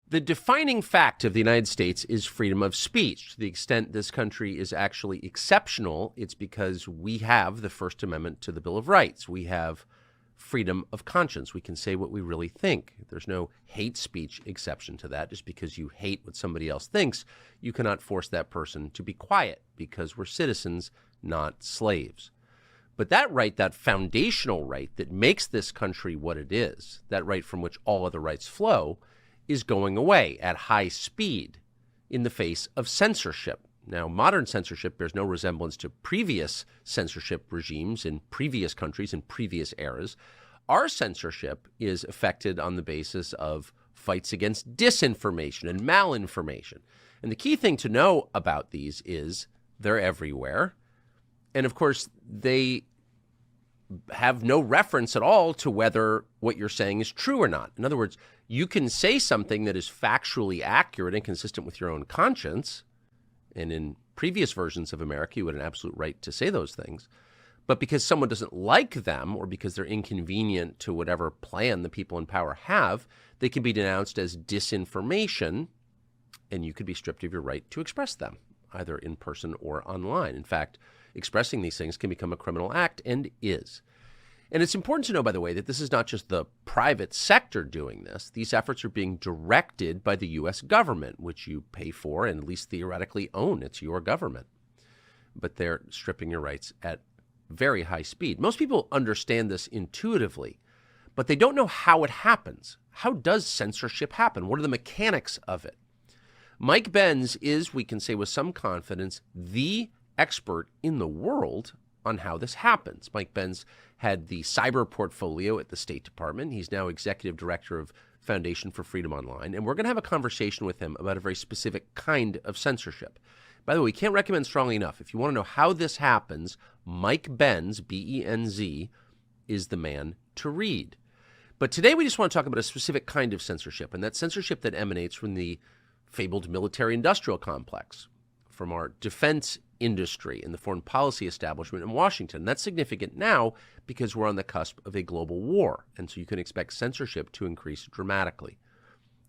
The defining fact of the United States is freedom of speech. To the extent this country is actually exceptional, it's because we have the First Amendment to the Bill of Rights. We have freedom of conscience. We can say what we really think. There's no hate speech exception to that. Just because you hate what somebody else thinks, you cannot force that person to be quiet because we're citizens, not slaves. But that right, that foundational right that makes this country what it is, that right from which all other rights flow, is going away at high speed in the face of censorship. Now, modern censorship bears no resemblance to previous censorship regimes in previous countries in previous eras. Our censorship is affected on the basis of fights against disinformation and malinformation. And the key thing to know about these is they're everywhere. And of course, they have no reference at all to whether what you're saying is true or not. In other words, you can say something that is factually accurate and consistent with your own conscience. And in previous versions of America, you had an absolute right to say those things. But because someone doesn't like them or because they're inconvenient to whatever plan the people in power have, they can be denounced as disinformation, and you could be stripped of your right to express them, either in person or online. In fact, expressing these things can become a criminal act and is. And it's important to know, by the way, that this is not just the private sector doing this. These efforts are being directed by the U.S. government, which you pay for and at least theoretically own. It's your government. But they're stripping your rights at very high speed. Most people understand this intuitively, but they don't know how it happens. How does censorship happen? What are the mechanics of it? Mike Benz is, we can say with some confidence, the expert in the world on how this happens. Mike Benz had the cyber portfolio at the State Department. He's now executive director of Foundation for Freedom Online. And we're going to have a conversation with him about a very specific kind of censorship. By the way, we can't recommend strongly enough. If you want to know how this happens, Mike Benz, B-E-N-Z, is the man to read. But today we just want to talk about a specific kind of censorship, and that's censorship that emanates from the fabled military-industrial complex, from our defense industry and the foreign policy establishment in Washington. And that's significant now because we're on the cusp of a global war, and so you can expect censorship to increase dramatically.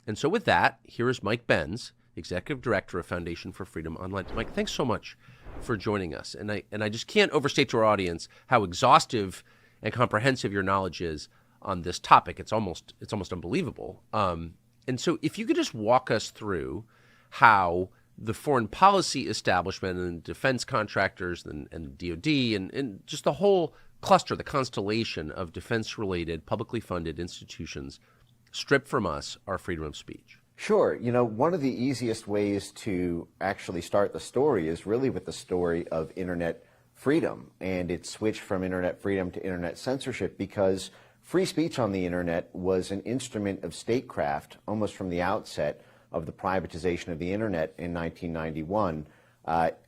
And so with that, here is Mike Benz, Executive Director of Foundation for Freedom Online. Mike, thanks so much for joining us. And I just can't overstate to our audience how exhaustive and comprehensive your knowledge is on this topic. It's almost unbelievable. And so if you could just walk us through how the foreign policy establishment and defense contractors and DOD and just the whole cluster, the constellation of defense-related, publicly funded institutions strip from us our freedom of speech. Sure. You know, one of the easiest ways to actually start the story is really with the story of internet freedom and its switch from internet freedom to internet censorship, because free speech on the internet was an instrument of statecraft almost from the outset of the privatization of the internet in 1991.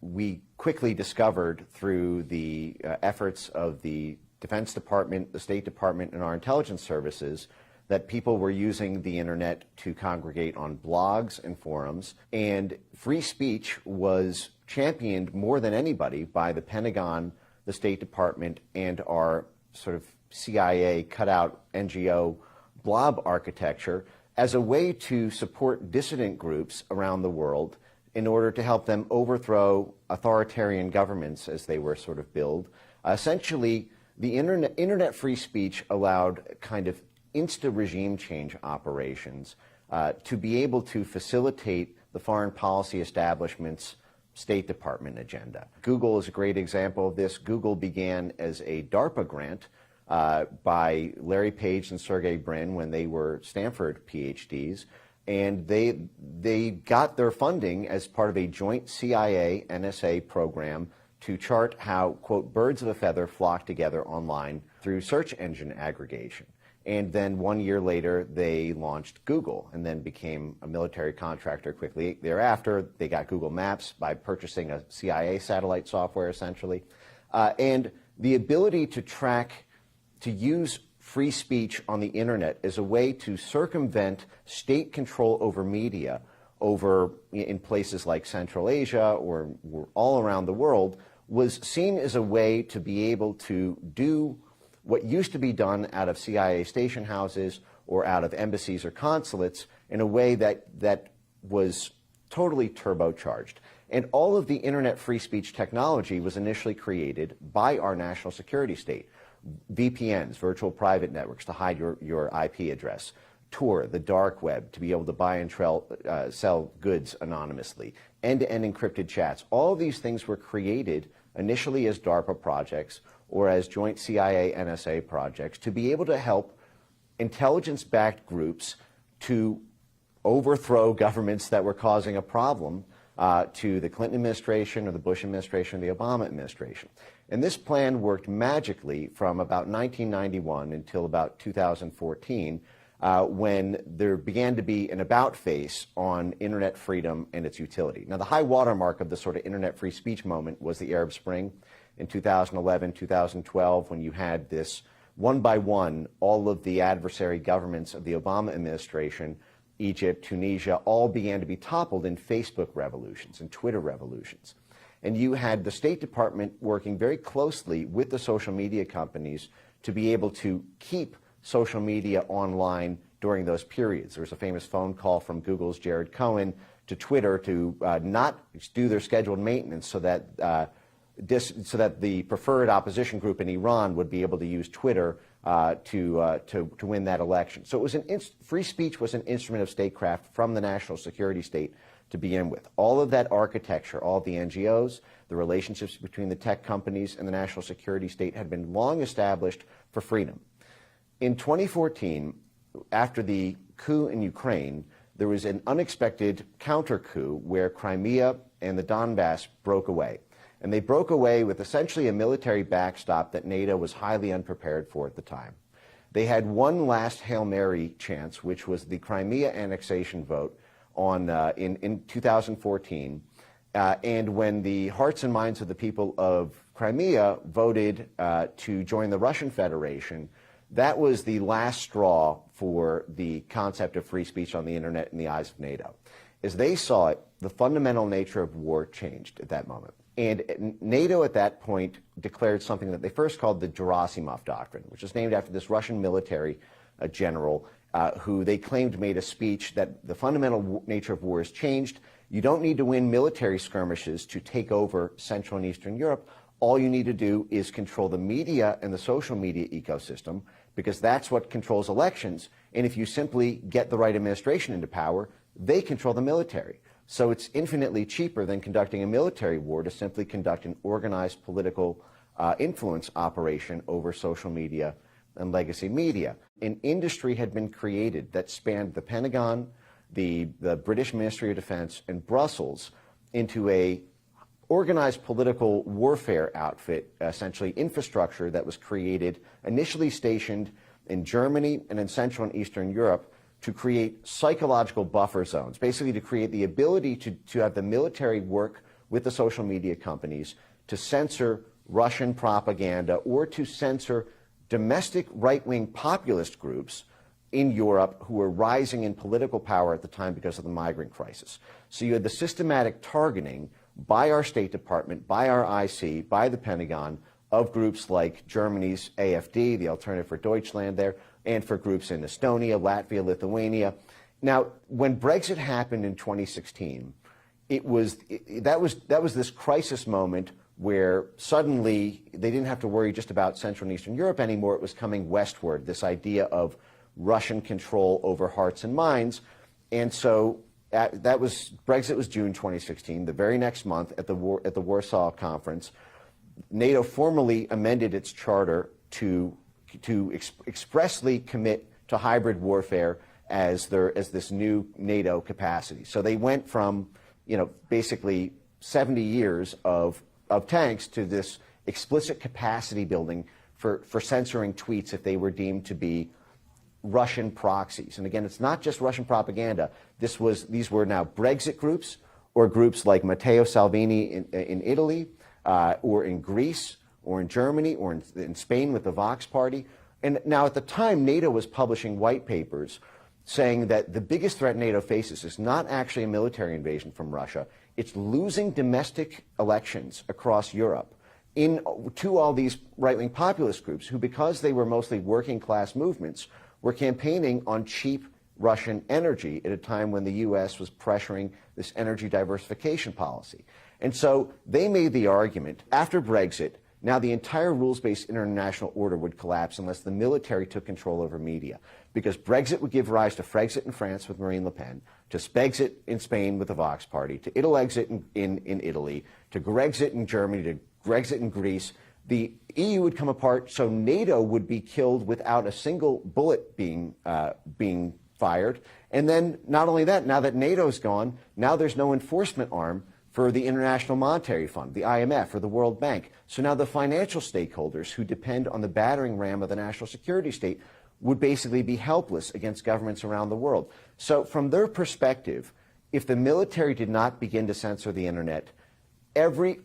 We quickly discovered through the efforts of the Defense Department, the State Department, and our intelligence services that people were using the internet to congregate on blogs and forums, and free speech was championed more than anybody by the Pentagon, the State Department, and our sort of CIA cutout NGO blob architecture as a way to support dissident groups around the world in order to help them overthrow authoritarian governments as they were sort of billed. Essentially, the internet free speech allowed kind of insta-regime change operations to be able to facilitate the foreign policy establishment's State Department agenda. Google is a great example of this. Google began as a DARPA grant by Larry Page and Sergey Brin when they were Stanford PhDs, and they got their funding as part of a joint CIA-NSA program to chart how, quote, birds of a feather flock together online through search engine aggregation. And then 1 year later, they launched Google and then became a military contractor quickly thereafter. They got Google Maps by purchasing a CIA satellite software, essentially. And the ability to use free speech on the internet as a way to circumvent state control over media in places like Central Asia or all around the world was seen as a way to be able to do what used to be done out of CIA station houses or out of embassies or consulates in a way that was totally turbocharged. And all of the internet free speech technology was initially created by our national security state. VPNs, virtual private networks, to hide your IP address. Tor, the dark web, to be able to buy and sell goods anonymously. End-to-end encrypted chats. All of these things were created initially as DARPA projects or as joint CIA-NSA projects to be able to help intelligence-backed groups to overthrow governments that were causing a problem to the Clinton administration or the Bush administration or the Obama administration. And this plan worked magically from about 1991 until about 2014, when there began to be an about face on internet freedom and its utility. Now, the high watermark of the sort of internet free speech moment was the Arab Spring in 2011, 2012, when you had this one by one, all of the adversary governments of the Obama administration, Egypt, Tunisia, all began to be toppled in Facebook revolutions and Twitter revolutions. And you had the State Department working very closely with the social media companies to be able to keep social media online during those periods. There was a famous phone call from Google's Jared Cohen to Twitter to not do their scheduled maintenance so that the preferred opposition group in Iran would be able to use Twitter to win that election. So it was free speech was an instrument of statecraft from the national security state to begin with. All of that architecture, all of the NGOs, the relationships between the tech companies and the national security state had been long established for freedom. In 2014, after the coup in Ukraine, there was an unexpected counter-coup where Crimea and the Donbass broke away. And they broke away with essentially a military backstop that NATO was highly unprepared for at the time. They had one last Hail Mary chance, which was the Crimea annexation vote in 2014. And when the hearts and minds of the people of Crimea voted to join the Russian Federation, that was the last straw for the concept of free speech on the internet in the eyes of NATO. As they saw it, the fundamental nature of war changed at that moment. And NATO at that point declared something that they first called the Gerasimov Doctrine, which is named after this Russian military general who they claimed made a speech that the fundamental nature of war has changed. You don't need to win military skirmishes to take over Central and Eastern Europe. All you need to do is control the media and the social media ecosystem, because that's what controls elections. And if you simply get the right administration into power, they control the military. So it's infinitely cheaper than conducting a military war to simply conduct an organized political influence operation over social media and legacy media. An industry had been created that spanned the Pentagon, the British Ministry of Defense, and Brussels into a organized political warfare outfit, essentially infrastructure that was created, initially stationed in Germany and in Central and Eastern Europe, to create psychological buffer zones, basically to create the ability to have the military work with the social media companies to censor Russian propaganda or to censor domestic right-wing populist groups in Europe who were rising in political power at the time because of the migrant crisis. So you had the systematic targeting by our State Department, by our IC, by the Pentagon, of groups like Germany's AfD, the Alternative for Deutschland there, and for groups in Estonia, Latvia, Lithuania. Now, when Brexit happened in 2016, that was this crisis moment where suddenly they didn't have to worry just about Central and Eastern Europe anymore. It was coming westward, this idea of Russian control over hearts and minds. And so Brexit was June 2016. The very next month at the Warsaw Conference, NATO formally amended its charter to expressly commit to hybrid warfare as this new NATO capacity. So they went from, basically 70 years of tanks to this explicit capacity building for censoring tweets if they were deemed to be Russian proxies. And again, it's not just Russian propaganda. These were now Brexit groups, or groups like Matteo Salvini in Italy, or in Greece, or in Germany, or in Spain with the Vox Party. And now at the time, NATO was publishing white papers saying that the biggest threat NATO faces is not actually a military invasion from Russia. It's losing domestic elections across Europe to all these right-wing populist groups who, because they were mostly working-class movements, were campaigning on cheap Russian energy at a time when the U.S. was pressuring this energy diversification policy. And so they made the argument, after Brexit, now the entire rules-based international order would collapse unless the military took control over media, because Brexit would give rise to Frexit in France with Marine Le Pen, to Spexit in Spain with the Vox Party, to Italexit in Italy, to Grexit in Germany, to Grexit in Greece. The EU would come apart, so NATO would be killed without a single bullet being fired. And then not only that, now that NATO's gone, now there's no enforcement arm for the International Monetary Fund, the IMF, or the World Bank. So now the financial stakeholders who depend on the battering ram of the national security state would basically be helpless against governments around the world. So from their perspective, if the military did not begin to censor the internet,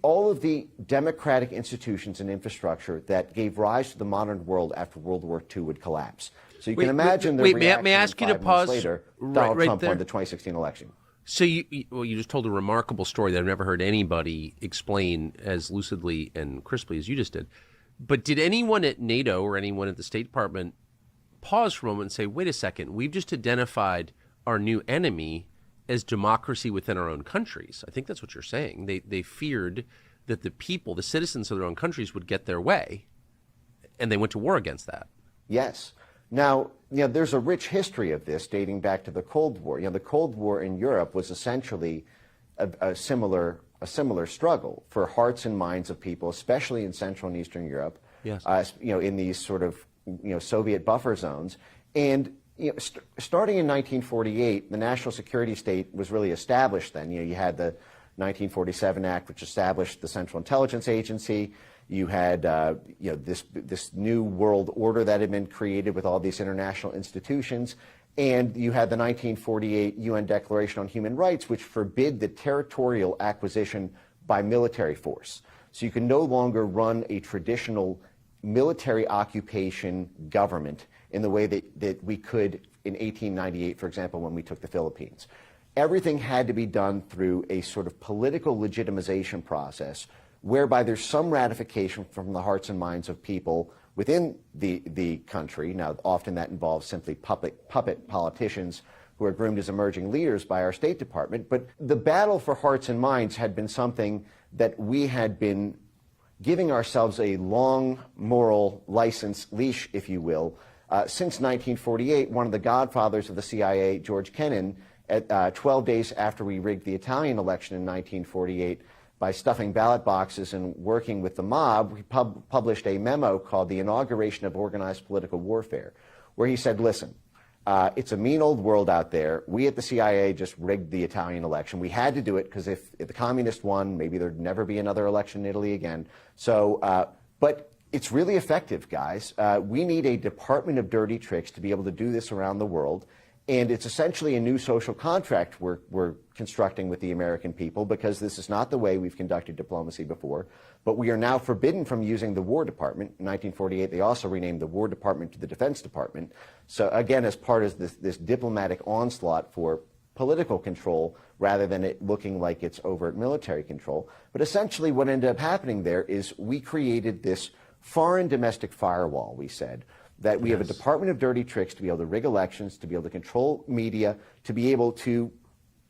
all of the democratic institutions and infrastructure that gave rise to the modern world after World War II would collapse. So you can imagine the reaction. May I ask you to pause later, Donald Trump won the 2016 election. So you just told a remarkable story that I've never heard anybody explain as lucidly and crisply as you just did. But did anyone at NATO or anyone at the State Department pause for a moment and say, wait a second, we've just identified our new enemy as democracy within our own countries? I think that's what you're saying. They feared that the people, the citizens of their own countries, would get their way, and they went to war against that. Yes. Now, there's a rich history of this dating back to the Cold War. The Cold War in Europe was essentially a similar struggle for hearts and minds of people, especially in Central and Eastern Europe. Yes. In these sort of Soviet buffer zones. And starting in 1948, the national security state was really established then. You had the 1947 Act, which established the Central Intelligence Agency. You had this new world order that had been created with all these international institutions. And you had the 1948 UN Declaration on Human Rights, which forbid the territorial acquisition by military force. So you can no longer run a traditional military occupation government in the way that we could in 1898, for example, when we took the Philippines. Everything had to be done through a sort of political legitimization process whereby there's some ratification from the hearts and minds of people within the country. Now, often that involves simply puppet politicians who are groomed as emerging leaders by our State Department. But the battle for hearts and minds had been something that we had been giving ourselves a long moral license leash, if you will, since 1948. One of the godfathers of the CIA, George Kennan, at 12 days after we rigged the Italian election in 1948, by stuffing ballot boxes and working with the mob, we published a memo called The Inauguration of Organized Political Warfare, where he said, listen, it's a mean old world out there. We at the CIA just rigged the Italian election. We had to do it because if the communists won, maybe there'd never be another election in Italy again. So, but it's really effective, guys. We need a Department of Dirty Tricks to be able to do this around the world. And it's essentially a new social contract we're constructing with the American people, because this is not the way we've conducted diplomacy before. But we are now forbidden from using the War Department. In 1948, they also renamed the War Department to the Defense Department. So again, as part of this diplomatic onslaught for political control rather than it looking like it's overt military control. But essentially what ended up happening there is we created this foreign domestic firewall, we said, that we have a Department of Dirty Tricks to be able to rig elections, to be able to control media, to be able to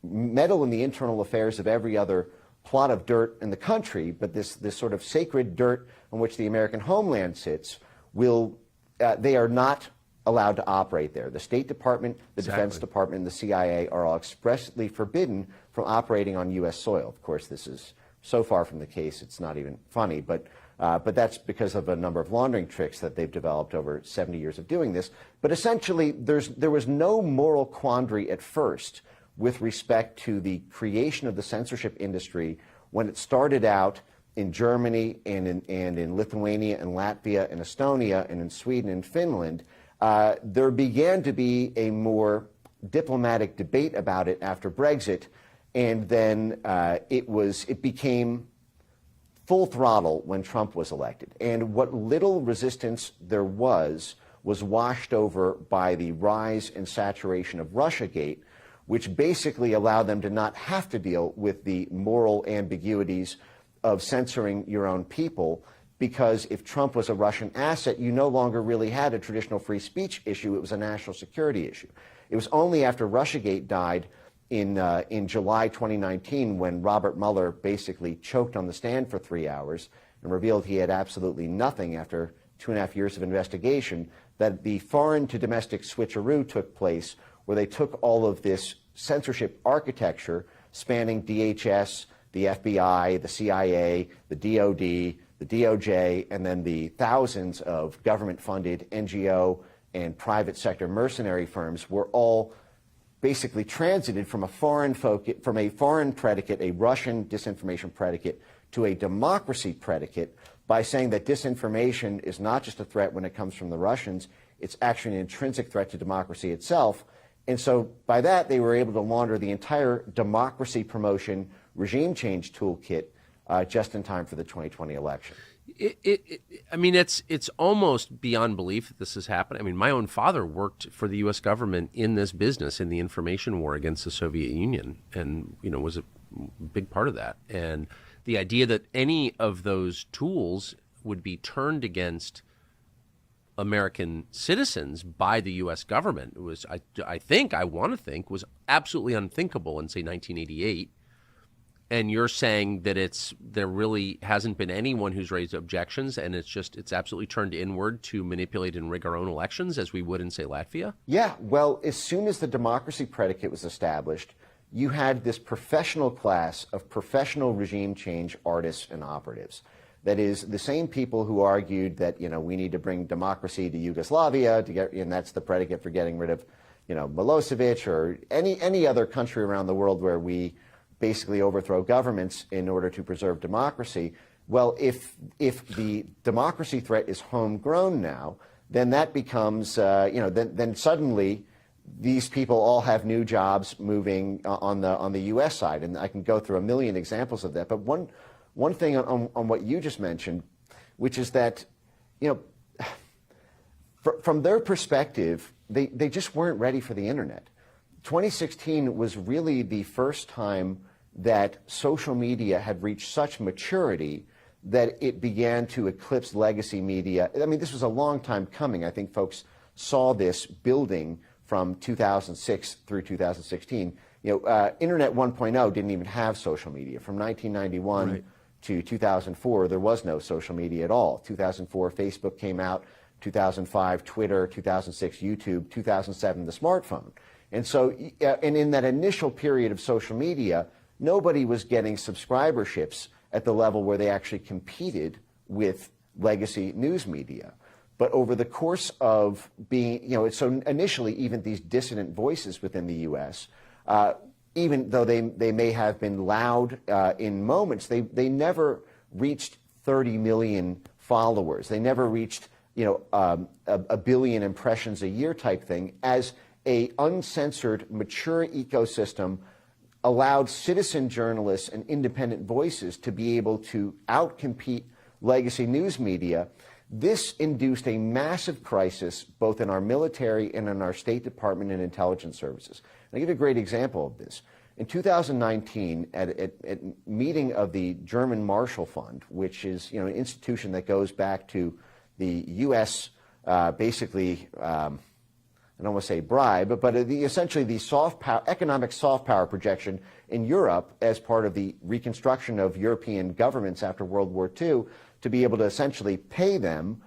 meddle in the internal affairs of every other plot of dirt in the country. But this sort of sacred dirt on which the American homeland sits, they are not allowed to operate there. The State Department, the Defense Department, and the CIA are all expressly forbidden from operating on U.S. soil. Of course, this is so far from the case, it's not even funny, but that's because of a number of laundering tricks that they've developed over 70 years of doing this. But essentially, there was no moral quandary at first with respect to the creation of the censorship industry when it started out in Germany and in Lithuania and Latvia and Estonia and in Sweden and Finland. There began to be a more diplomatic debate about it after Brexit, and then it became full throttle when Trump was elected. And what little resistance there was washed over by the rise and saturation of Russiagate, which basically allowed them to not have to deal with the moral ambiguities of censoring your own people, because if Trump was a Russian asset, you no longer really had a traditional free speech issue. It was a national security issue. It was only after Russiagate died in July 2019 when Robert Mueller basically choked on the stand for 3 hours and revealed he had absolutely nothing after 2.5 years of investigation, that the foreign to domestic switcheroo took place, where they took all of this censorship architecture spanning DHS, the FBI, the CIA, the DOD, the DOJ, and then the thousands of government-funded NGO and private sector mercenary firms were all basically transited from a foreign predicate, a Russian disinformation predicate, to a democracy predicate by saying that disinformation is not just a threat when it comes from the Russians, it's actually an intrinsic threat to democracy itself. And so by that, they were able to launder the entire democracy promotion regime change toolkit just in time for the 2020 election. I mean, it's almost beyond belief that this has happened. I mean, my own father worked for the U.S. government in this business, in the information war against the Soviet Union, and, you know, was a big part of that. And the idea that any of those tools would be turned against American citizens by the U.S. government was, I want to think, was absolutely unthinkable in, say, 1988. And you're saying that there really hasn't been anyone who's raised objections, and it's absolutely turned inward to manipulate and rig our own elections as we would in, say, Latvia? Yeah, well, as soon as the democracy predicate was established, you had this professional class of professional regime change artists and operatives. That is, the same people who argued that, you know, we need to bring democracy to Yugoslavia to get, and that's the predicate for getting rid of, you know, Milosevic or any other country around the world where we basically overthrow governments in order to preserve democracy. Well, if the democracy threat is homegrown now, then that becomes, then suddenly these people all have new jobs moving on the U.S. side, and I can go through a million examples of that. But one thing on what you just mentioned, which is that, you know, from their perspective, they just weren't ready for the internet. 2016 was really the first time that social media had reached such maturity that it began to eclipse legacy media. I mean, this was a long time coming. I think folks saw this building from 2006 through 2016. You know, Internet 1.0 didn't even have social media. From 1991 to 2004, there was no social media at all. 2004, Facebook came out. 2005, Twitter. 2006, YouTube. 2007, the smartphone. And so, and in that initial period of social media, nobody was getting subscriberships at the level where they actually competed with legacy news media. But over the course of being, you know, so initially even these dissident voices within the U.S., even though they may have been loud in moments, they never reached 30 million followers. They never reached, you know, a billion impressions a year type thing. As a uncensored, mature ecosystem allowed citizen journalists and independent voices to be able to outcompete legacy news media, this induced a massive crisis both in our military and in our State Department and intelligence services. And I'll give you a great example of this. In 2019, at a meeting of the German Marshall Fund, which is, you know, an institution that goes back to the U.S. Basically, I don't want to say bribe, but essentially the soft power, economic soft power projection in Europe as part of the reconstruction of European governments after World War II, to be able to essentially pay them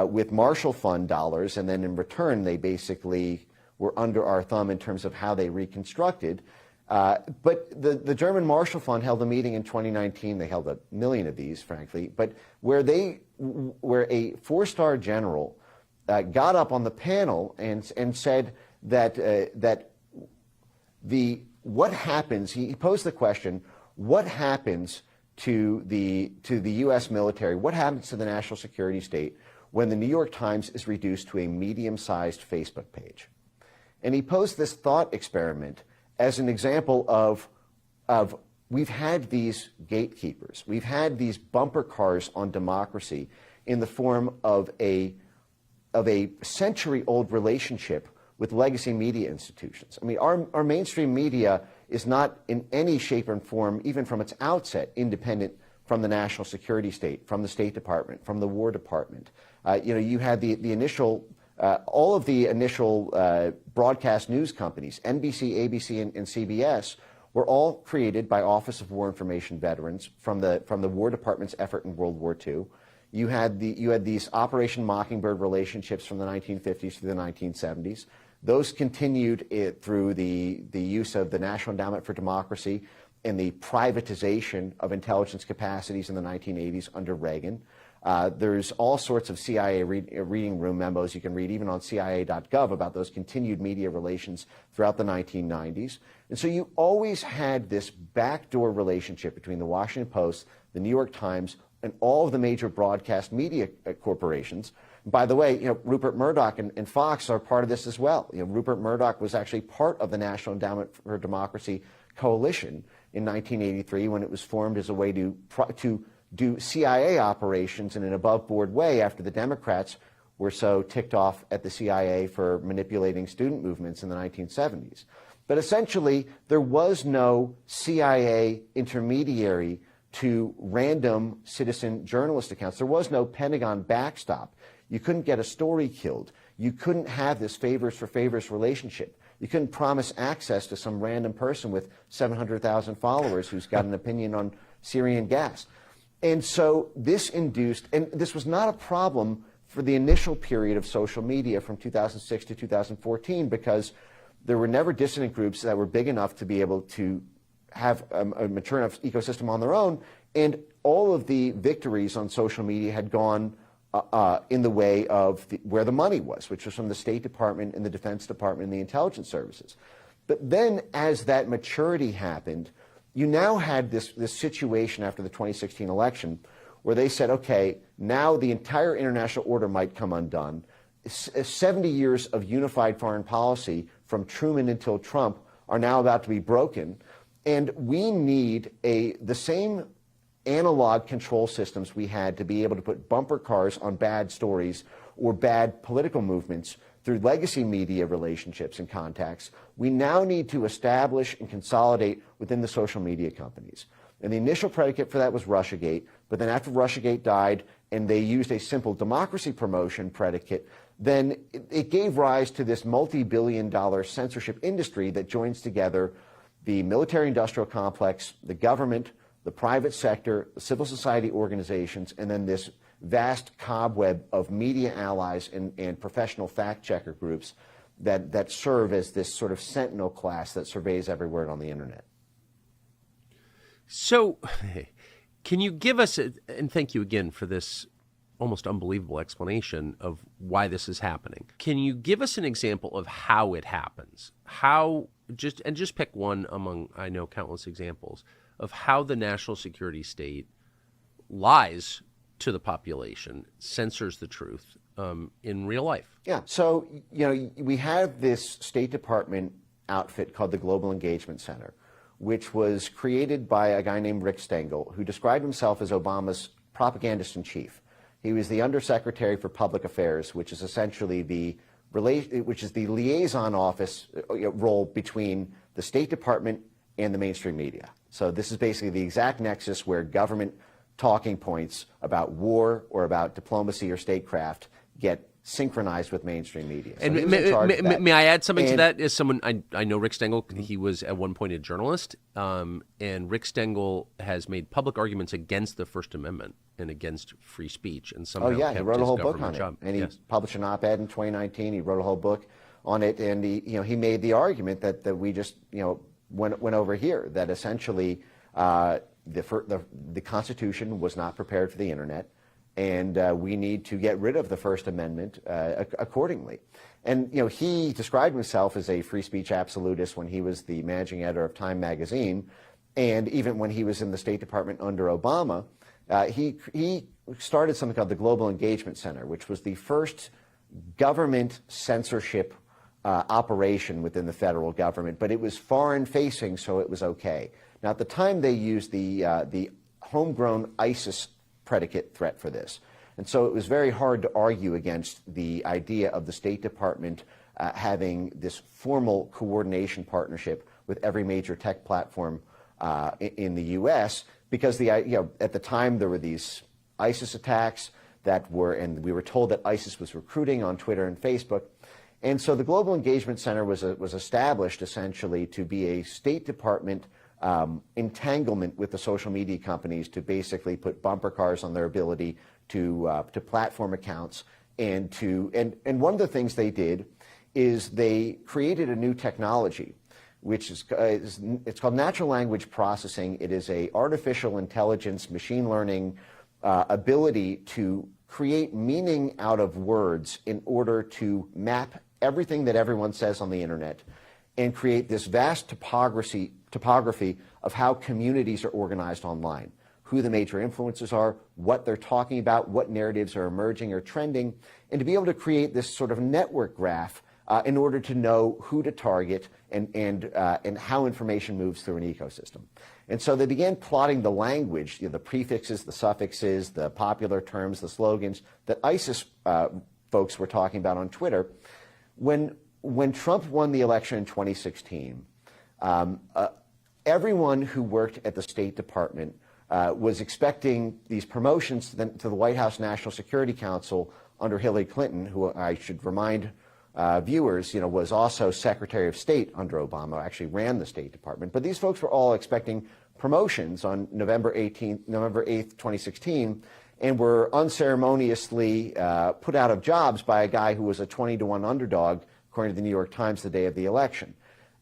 with Marshall Fund dollars, and then in return they basically were under our thumb in terms of how they reconstructed. But the German Marshall Fund held a meeting in 2019. They held 1 million of these, frankly, but where a four-star general got up on the panel and said that what happens. He posed the question: what happens to the U.S. military? What happens to the national security state when the New York Times is reduced to a medium-sized Facebook page? And he posed this thought experiment as an example of we've had these gatekeepers, we've had these bumper cars on democracy in the form of a century-old relationship with legacy media institutions. I mean, our mainstream media is not in any shape or form, even from its outset, independent from the national security state, from the State Department, from the War Department. You know, you had the initial all of the initial broadcast news companies, NBC, ABC, and CBS, were all created by Office of War Information veterans from the War Department's effort in World War II. You had these Operation Mockingbird relationships from the 1950s to the 1970s. Those continued through the use of the National Endowment for Democracy and the privatization of intelligence capacities in the 1980s under Reagan. There's all sorts of CIA reading room memos you can read even on CIA.gov about those continued media relations throughout the 1990s. And so you always had this backdoor relationship between the Washington Post, the New York Times, and all of the major broadcast media corporations. And by the way, Rupert Murdoch and Fox are part of this as well. Rupert Murdoch was actually part of the National Endowment for Democracy coalition in 1983 when it was formed as a way to do CIA operations in an above-board way after the Democrats were so ticked off at the CIA for manipulating student movements in the 1970s. But essentially, there was no CIA intermediary to random citizen journalist accounts. There was no Pentagon backstop. You couldn't get a story killed. You couldn't have this favors for favors relationship. You couldn't promise access to some random person with 700,000 followers who's got an opinion on Syrian gas. And so this induced, and this was not a problem for the initial period of social media from 2006 to 2014 because there were never dissident groups that were big enough to be able to have a mature enough ecosystem on their own, and all of the victories on social media had gone in the way of where the money was, which was from the State Department and the Defense Department and the intelligence services. But then as that maturity happened, you now had this situation after the 2016 election where they said, okay, now the entire international order might come undone. 70 years of unified foreign policy from Truman until Trump are now about to be broken. And we need the same analog control systems we had to be able to put bumper cars on bad stories or bad political movements through legacy media relationships and contacts. We now need to establish and consolidate within the social media companies. And the initial predicate for that was Russiagate, but then after Russiagate died and they used a simple democracy promotion predicate, then it gave rise to this multi-billion-dollar censorship industry that joins together the military-industrial complex, the government, the private sector, the civil society organizations, and then this vast cobweb of media allies and professional fact-checker groups that serve as this sort of sentinel class that surveys every word on the internet. So can you give us, and thank you again for this almost unbelievable explanation of why this is happening. Can you give us an example of how it happens? Just pick one among, I know, countless examples of how the national security state lies to the population, censors the truth in real life. Yeah, so, we have this State Department outfit called the Global Engagement Center, which was created by a guy named Rick Stengel, who described himself as Obama's propagandist in chief. He was the Undersecretary for Public Affairs, which is essentially the liaison office role between the State Department and the mainstream media. So this is basically the exact nexus where government talking points about war or about diplomacy or statecraft get synchronized with mainstream media. So and may I add something to that? As someone, I know Rick Stengel, he was at one point a journalist, and Rick Stengel has made public arguments against the First Amendment and against free speach, and somehow he wrote a whole book on it. Job. And he published an op-ed in 2019. He wrote a whole book on it, and he made the argument that we just went over here, that essentially the Constitution was not prepared for the internet, and we need to get rid of the First Amendment accordingly. And he described himself as a free speech absolutist when he was the managing editor of Time magazine, and even when he was in the State Department under Obama, he started something called the Global Engagement Center, which was the first government censorship operation within the federal government, but it was foreign-facing, so it was okay. Now, at the time, they used the homegrown ISIS predicate threat for this. And so it was very hard to argue against the idea of the State Department having this formal coordination partnership with every major tech platform in the U.S., because at the time there were these ISIS attacks, and we were told that ISIS was recruiting on Twitter and Facebook. And so the Global Engagement Center was established essentially to be a State Department entanglement with the social media companies to basically put bumper cars on their ability to platform accounts. And one of the things they did is they created a new technology, which it's called natural language processing. It is a artificial intelligence, machine learning ability to create meaning out of words in order to map everything that everyone says on the internet and create this vast topography of how communities are organized online, who the major influencers are, what they're talking about, what narratives are emerging or trending, and to be able to create this sort of network graph in order to know who to target and how information moves through an ecosystem. And so they began plotting the language, the prefixes, the suffixes, the popular terms, the slogans that ISIS folks were talking about on Twitter. When Trump won the election in 2016, everyone who worked at the State Department was expecting these promotions to the White House National Security Council under Hillary Clinton, who I should remind viewers, was also Secretary of State under Obama, actually ran the State Department. But these folks were all expecting promotions on November 8th, 2016, and were unceremoniously put out of jobs by a guy who was a 20-to-1 underdog, according to the New York Times, the day of the election.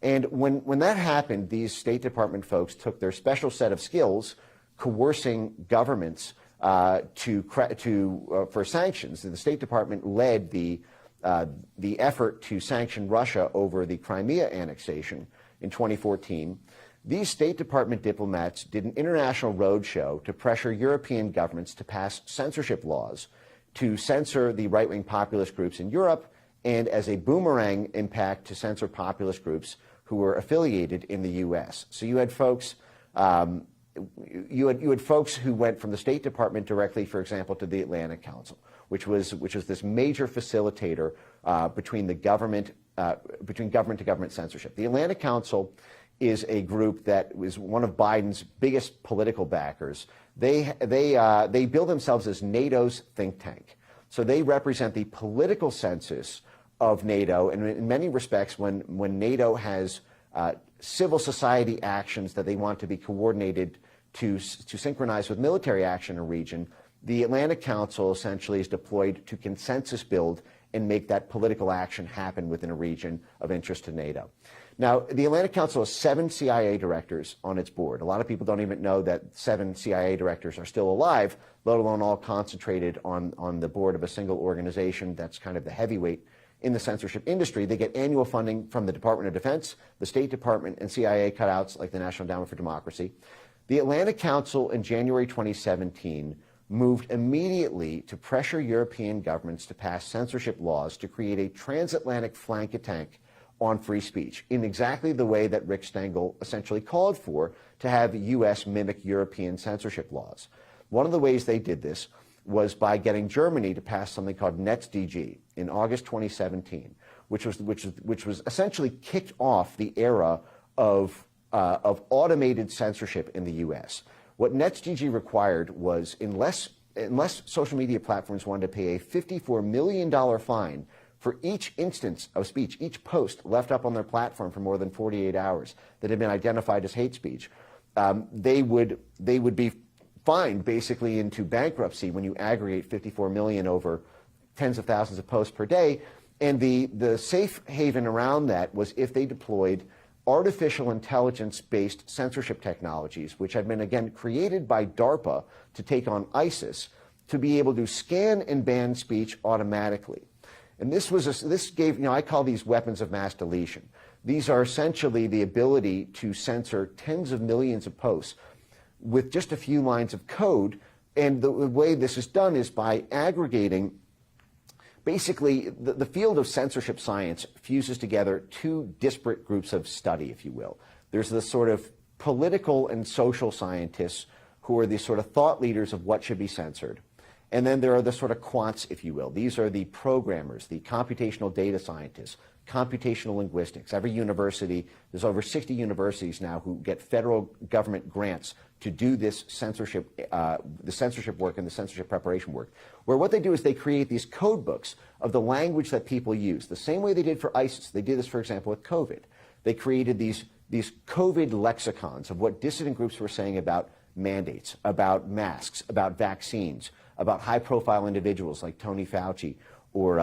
And when that happened, these State Department folks took their special set of skills, coercing governments for sanctions. The State Department led the effort to sanction Russia over the Crimea annexation in 2014. These State Department diplomats did an international roadshow to pressure European governments to pass censorship laws to censor the right-wing populist groups in Europe, and as a boomerang impact to censor populist groups who were affiliated in the U.S. So you had folks, you had folks who went from the State Department directly, for example, to the Atlantic Council, which was this major facilitator between government to government censorship. The Atlantic Council is a group that was one of Biden's biggest political backers. They bill themselves as NATO's think tank. So they represent the political census of NATO, and in many respects, when NATO has civil society actions that they want to be coordinated to synchronize with military action in a region, the Atlantic Council essentially is deployed to consensus build and make that political action happen within a region of interest to NATO. Now, the Atlantic Council has 7 CIA directors on its board. A lot of people don't even know that 7 CIA directors are still alive, let alone all concentrated on the board of a single organization that's kind of the heavyweight in the censorship industry. They get annual funding from the Department of Defense, the State Department, and CIA cutouts like the National Endowment for Democracy. The Atlantic Council in January 2017 moved immediately to pressure European governments to pass censorship laws to create a transatlantic flank attack on free speech in exactly the way that Rick Stengel essentially called for to have the U.S. mimic European censorship laws. One of the ways they did this was by getting Germany to pass something called NetzDG in August 2017, which was essentially kicked off the era of automated censorship in the U.S. What NetzDG required was, unless social media platforms wanted to pay a $54 million fine for each instance of speech, each post left up on their platform for more than 48 hours that had been identified as hate speech, they would be fined basically into bankruptcy when you aggregate 54 million over tens of thousands of posts per day. And the safe haven around that was if they deployed artificial intelligence-based censorship technologies, which had been, again, created by DARPA to take on ISIS, to be able to scan and ban speech automatically. And this gave, I call these weapons of mass deletion. These are essentially the ability to censor tens of millions of posts with just a few lines of code. And the way this is done is by aggregating. Basically, the field of censorship science fuses together 2 disparate groups of study, if you will. There's the sort of political and social scientists who are the sort of thought leaders of what should be censored. And then there are the sort of quants, if you will. These are the programmers, the computational data scientists, computational linguistics. Every university, there's over 60 universities now who get federal government grants to do this censorship, the censorship work and the censorship preparation work, where what they do is they create these code books of the language that people use, the same way they did for ISIS. They did this, for example, with COVID. They created these COVID lexicons of what dissident groups were saying about mandates, about masks, about vaccines, about high-profile individuals like Tony Fauci or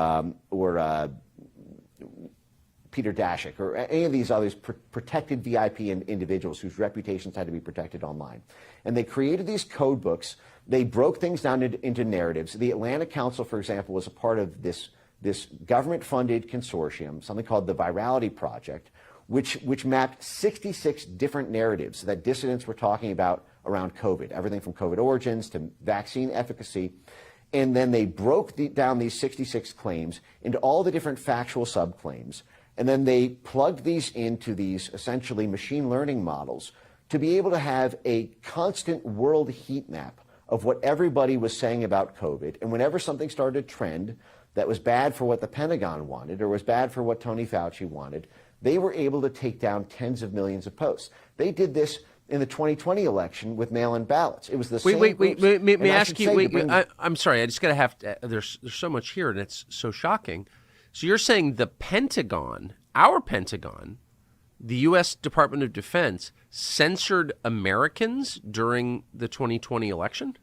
Peter Daszak, or any of these others protected VIP individuals whose reputations had to be protected online. And they created these code books. They broke things down into narratives. The Atlanta Council, for example, was a part of this government-funded consortium, something called the Virality Project, which mapped 66 different narratives that dissidents were talking about around COVID, everything from COVID origins to vaccine efficacy. And then they broke down these 66 claims into all the different factual subclaims. And then they plugged these into these essentially machine learning models to be able to have a constant world heat map of what everybody was saying about COVID. And whenever something started to trend that was bad for what the Pentagon wanted or was bad for what Tony Fauci wanted, they were able to take down tens of millions of posts. They did this in the 2020 election with mail-in ballots. It was the same. Wait. May I ask you? I'm sorry. I just got to have to. There's so much here, and it's so shocking. So you're saying the Pentagon, our Pentagon, the U.S. Department of Defense, censored Americans during the 2020 election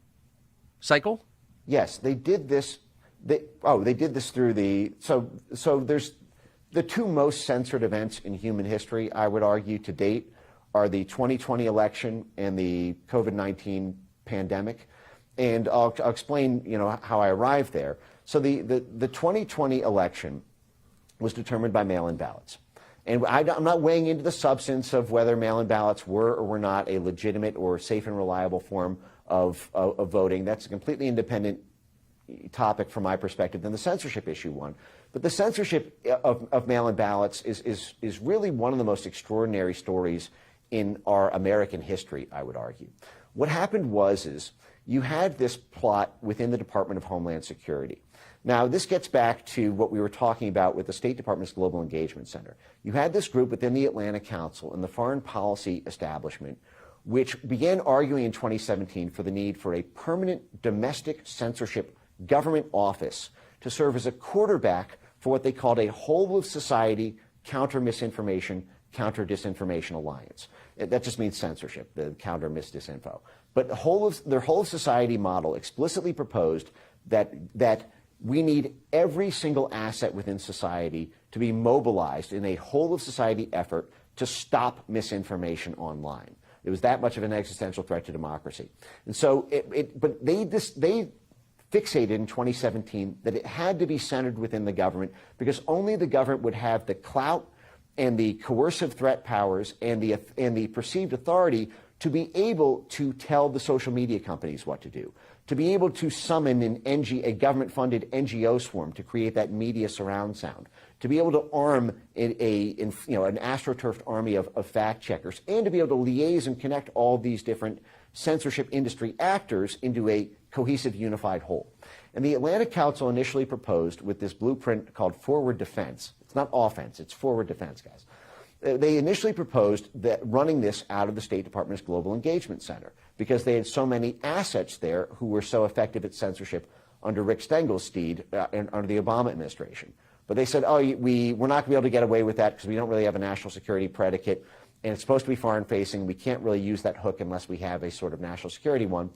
cycle? Yes, they did this. They did this through the. So there's the two most censored events in human history, I would argue, to date, are the 2020 election and the COVID-19 pandemic. And I'll explain, how I arrived there. So the 2020 election was determined by mail-in ballots. And I'm not weighing into the substance of whether mail-in ballots were or were not a legitimate or safe and reliable form of voting. That's a completely independent topic from my perspective than the censorship issue one. But the censorship of mail-in ballots is really one of the most extraordinary stories in our American history, I would argue. What happened was you had this plot within the Department of Homeland Security. Now, this gets back to what we were talking about with the State Department's Global Engagement Center. You had this group within the Atlanta Council and the foreign policy establishment, which began arguing in 2017 for the need for a permanent domestic censorship government office to serve as a quarterback for what they called a whole-of-society counter-misinformation, counter-disinformation alliance. That just means censorship, the counter-mis-disinfo. But their whole-of-society model explicitly proposed that we need every single asset within society to be mobilized in a whole-of-society effort to stop misinformation online. It was that much of an existential threat to democracy. And so, but they fixated in 2017 that it had to be centered within the government because only the government would have the clout and the coercive threat powers and the perceived authority to be able to tell the social media companies what to do, to be able to summon a government-funded NGO swarm to create that media surround sound, to be able to arm an astroturfed army of fact-checkers, and to be able to liaise and connect all these different censorship industry actors into a cohesive, unified whole. And the Atlanta Council initially proposed with this blueprint called forward defense. It's not offense, it's forward defense, guys. They initially proposed that running this out of the State Department's Global Engagement Center because they had so many assets there who were so effective at censorship under Rick Stengel's steed and under the Obama administration. But they said, we're not going to be able to get away with that because we don't really have a national security predicate, and it's supposed to be foreign-facing. We can't really use that hook unless we have a sort of national security one.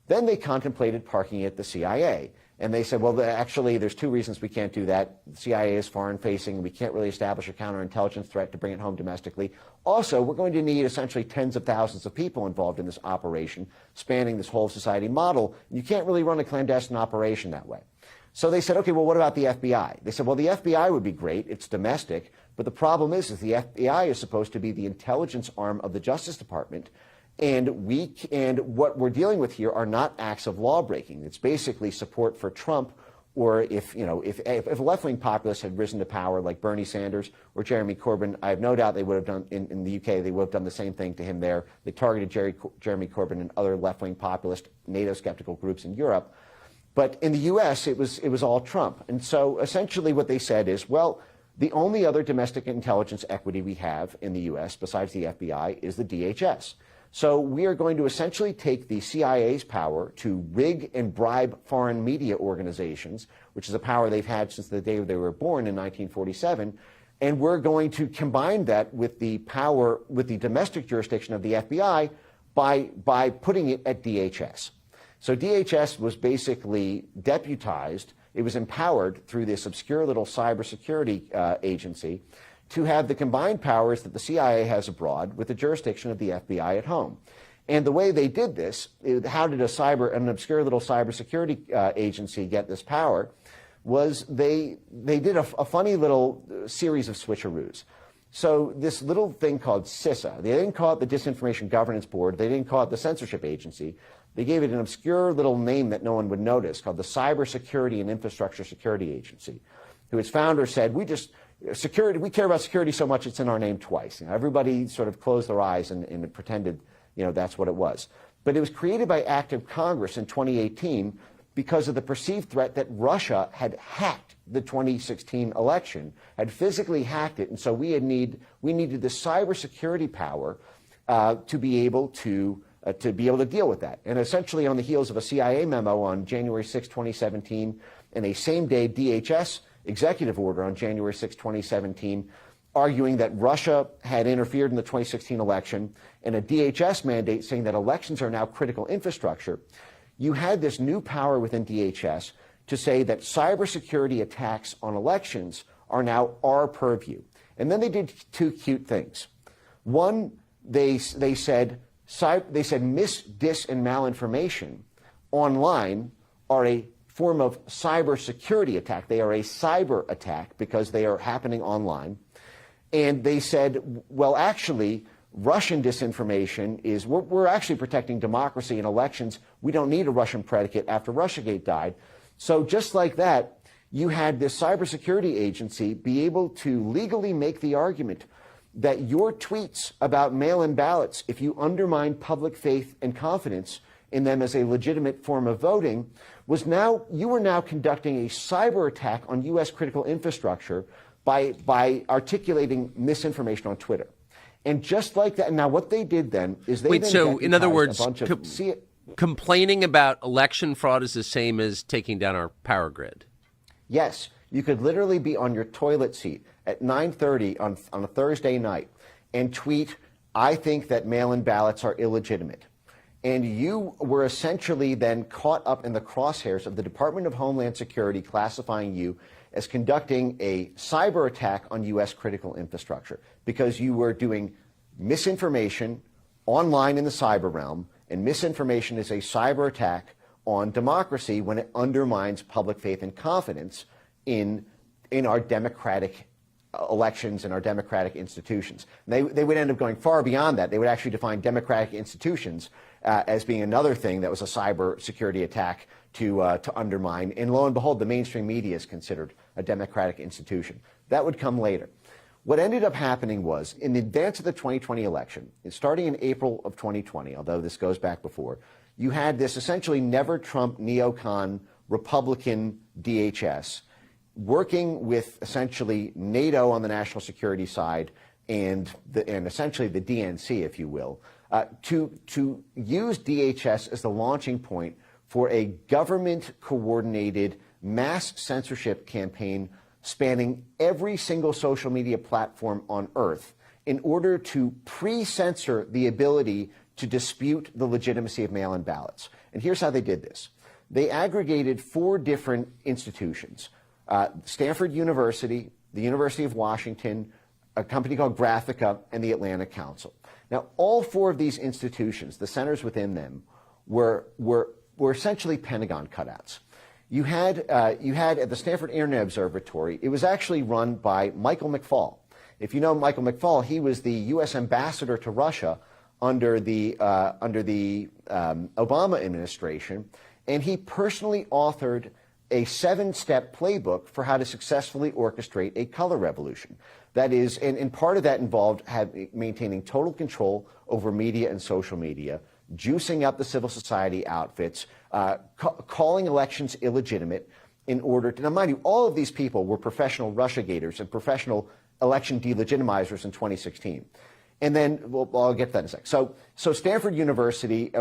Then they contemplated parking it at the CIA. And they said, well, actually, there's two reasons we can't do that. The CIA is foreign-facing. We can't really establish a counterintelligence threat to bring it home domestically. Also, we're going to need essentially tens of thousands of people involved in this operation, spanning this whole society model. You can't really run a clandestine operation that way. So they said, okay, well, what about the FBI? They said, well, the FBI would be great. It's domestic. But the problem is the FBI is supposed to be the intelligence arm of the Justice Department. And what we're dealing with here are not acts of law breaking. It's basically support for Trump, or if a left-wing populist had risen to power like Bernie Sanders or Jeremy Corbyn, I have no doubt they would have done in the UK. They would have done the same thing to him there. They targeted Jeremy Corbyn and other left-wing populist NATO skeptical groups in Europe. But in the U.S., it was all Trump. And so essentially what they said is, well, The only other domestic intelligence equity we have in the U.S. besides the FBI is the DHS. So we are going to essentially take the CIA's power to rig and bribe foreign media organizations, which is a power they've had since the day they were born in 1947, and we're going to combine that with the power, with the domestic jurisdiction of the FBI by putting it at DHS. So DHS was basically deputized, it was empowered through this obscure little cybersecurity agency to have the combined powers that the CIA has abroad with the jurisdiction of the FBI at home. And the way they did this, how did an obscure little cybersecurity agency get this power, was they did a funny little series of switcheroos. So this little thing called CISA, they didn't call it the Disinformation Governance Board, they didn't call it the Censorship Agency, they gave it an obscure little name that no one would notice called the Cybersecurity and Infrastructure Security Agency, who its founder said, we care about security so much it's in our name twice. You know, everybody sort of closed their eyes and pretended, you know, that's what it was. But it was created by act of Congress in 2018 because of the perceived threat that Russia had hacked the 2016 election, had physically hacked it, and so we needed the cybersecurity power to be able to deal with that. And essentially on the heels of a CIA memo on January 6, 2017, and a same-day DHS executive order on January 6, 2017, arguing that Russia had interfered in the 2016 election, and a DHS mandate saying that elections are now critical infrastructure, you had this new power within DHS to say that cybersecurity attacks on elections are now our purview. And then they did two cute things. One, they said mis, dis, and malinformation online are a form of cybersecurity attack. They are a cyber attack because they are happening online. And they said, well, actually, Russian disinformation is, we're actually protecting democracy and elections. We don't need a Russian predicate after Russiagate died. So just like that, you had this cybersecurity agency be able to legally make the argument that your tweets about mail-in ballots, if you undermine public faith and confidence in them as a legitimate form of voting, you were now conducting a cyber attack on U.S. critical infrastructure by articulating misinformation on Twitter. And just like that, now what they did then is they in other words, complaining about election fraud is the same as taking down our power grid. Yes, you could literally be on your toilet seat at 9:30 on a Thursday night and tweet, I think that mail-in ballots are illegitimate. And you were essentially then caught up in the crosshairs of the Department of Homeland Security classifying you as conducting a cyber attack on U.S. critical infrastructure because you were doing misinformation online in the cyber realm, and misinformation is a cyber attack on democracy when it undermines public faith and confidence in our democratic elections and our democratic institutions. They would end up going far beyond that. They would actually define democratic institutions as being another thing that was a cyber security attack to undermine. And lo and behold, the mainstream media is considered a democratic institution. That would come later. What ended up happening was, in advance of the 2020 election, starting in April of 2020, although this goes back before, you had this essentially never-Trump neocon Republican DHS working with essentially NATO on the national security side and essentially the DNC, if you will, to use DHS as the launching point for a government-coordinated mass censorship campaign spanning every single social media platform on Earth in order to pre-censor the ability to dispute the legitimacy of mail-in ballots. And here's how they did this. They aggregated 4 different institutions, Stanford University, the University of Washington, a company called Graphica, and the Atlantic Council. Now, all 4 of these institutions, the centers within them, were essentially Pentagon cutouts. You had at the Stanford Internet Observatory, it was actually run by Michael McFaul. If you know Michael McFaul, he was the U.S. ambassador to Russia under the Obama administration, and he personally authored a 7-step playbook for how to successfully orchestrate a color revolution. That is, and part of that involved maintaining total control over media and social media, juicing up the civil society outfits, calling elections illegitimate, in order to, now mind you, all of these people were professional Russiagators and professional election delegitimizers in 2016. And then, well, I'll get to that in a sec. So Stanford University,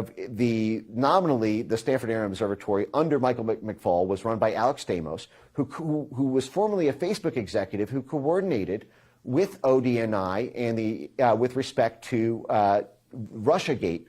nominally the Stanford Area Observatory under Michael McFaul was run by Alex Stamos, who was formerly a Facebook executive who coordinated with ODNI and with respect to Russiagate,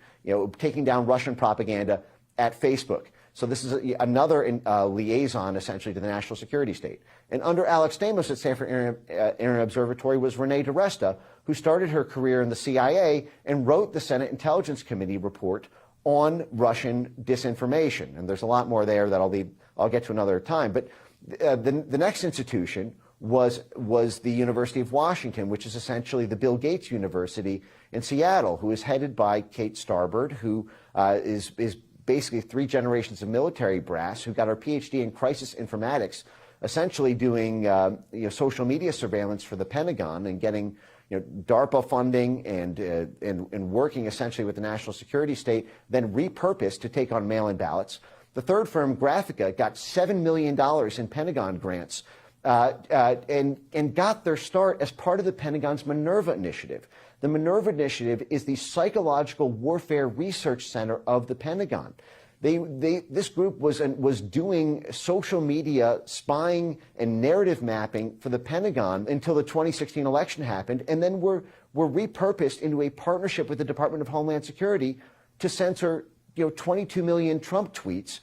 taking down Russian propaganda at Facebook. So this is another liaison, essentially, to the national security state. And under Alex Stamos at Stanford Area Observatory was Renee DiResta, who started her career in the CIA and wrote the Senate Intelligence Committee report on Russian disinformation. And there's a lot more there that I'll get to another time. But the next institution was the University of Washington, which is essentially the Bill Gates University in Seattle, who is headed by Kate Starbird, who is basically 3 generations of military brass, who got her PhD in crisis informatics, essentially doing social media surveillance for the Pentagon and getting DARPA funding and working essentially with the national security state, then repurposed to take on mail-in ballots. The third firm, Graphica, got $7 million in Pentagon grants and got their start as part of the Pentagon's Minerva Initiative. The Minerva Initiative is the psychological warfare research center of the Pentagon. This group was doing social media spying and narrative mapping for the Pentagon until the 2016 election happened, and then were repurposed into a partnership with the Department of Homeland Security to censor 22 million Trump tweets,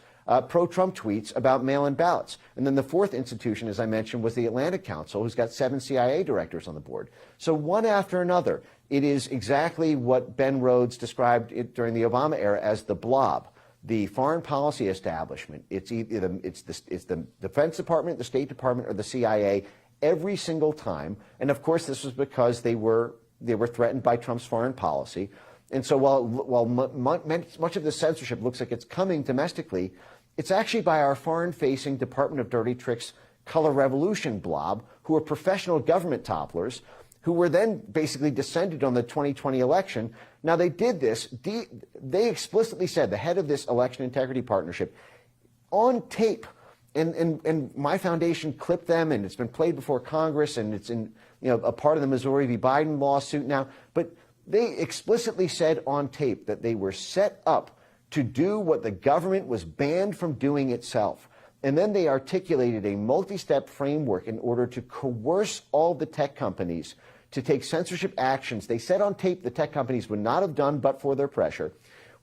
pro-Trump tweets about mail-in ballots. And then the fourth institution, as I mentioned, was the Atlantic Council, who's got 7 CIA directors on the board. So one after another, it is exactly what Ben Rhodes described during the Obama era as the blob. The foreign policy establishment, it's the Defense Department, the State Department, or the CIA every single time. And of course, this was because they were threatened by Trump's foreign policy. And so while much of the censorship looks like it's coming domestically, it's actually by our foreign-facing Department of Dirty Tricks Color Revolution blob, who are professional government topplers, who were then basically descended on the 2020 election. Now, they did this. They explicitly said, the head of this election integrity partnership, on tape, and my foundation clipped them, and it's been played before Congress, and it's in a part of the Missouri v. Biden lawsuit now. But they explicitly said on tape that they were set up to do what the government was banned from doing itself. And then they articulated a multi-step framework in order to coerce all the tech companies to take censorship actions they said on tape the tech companies would not have done but for their pressure,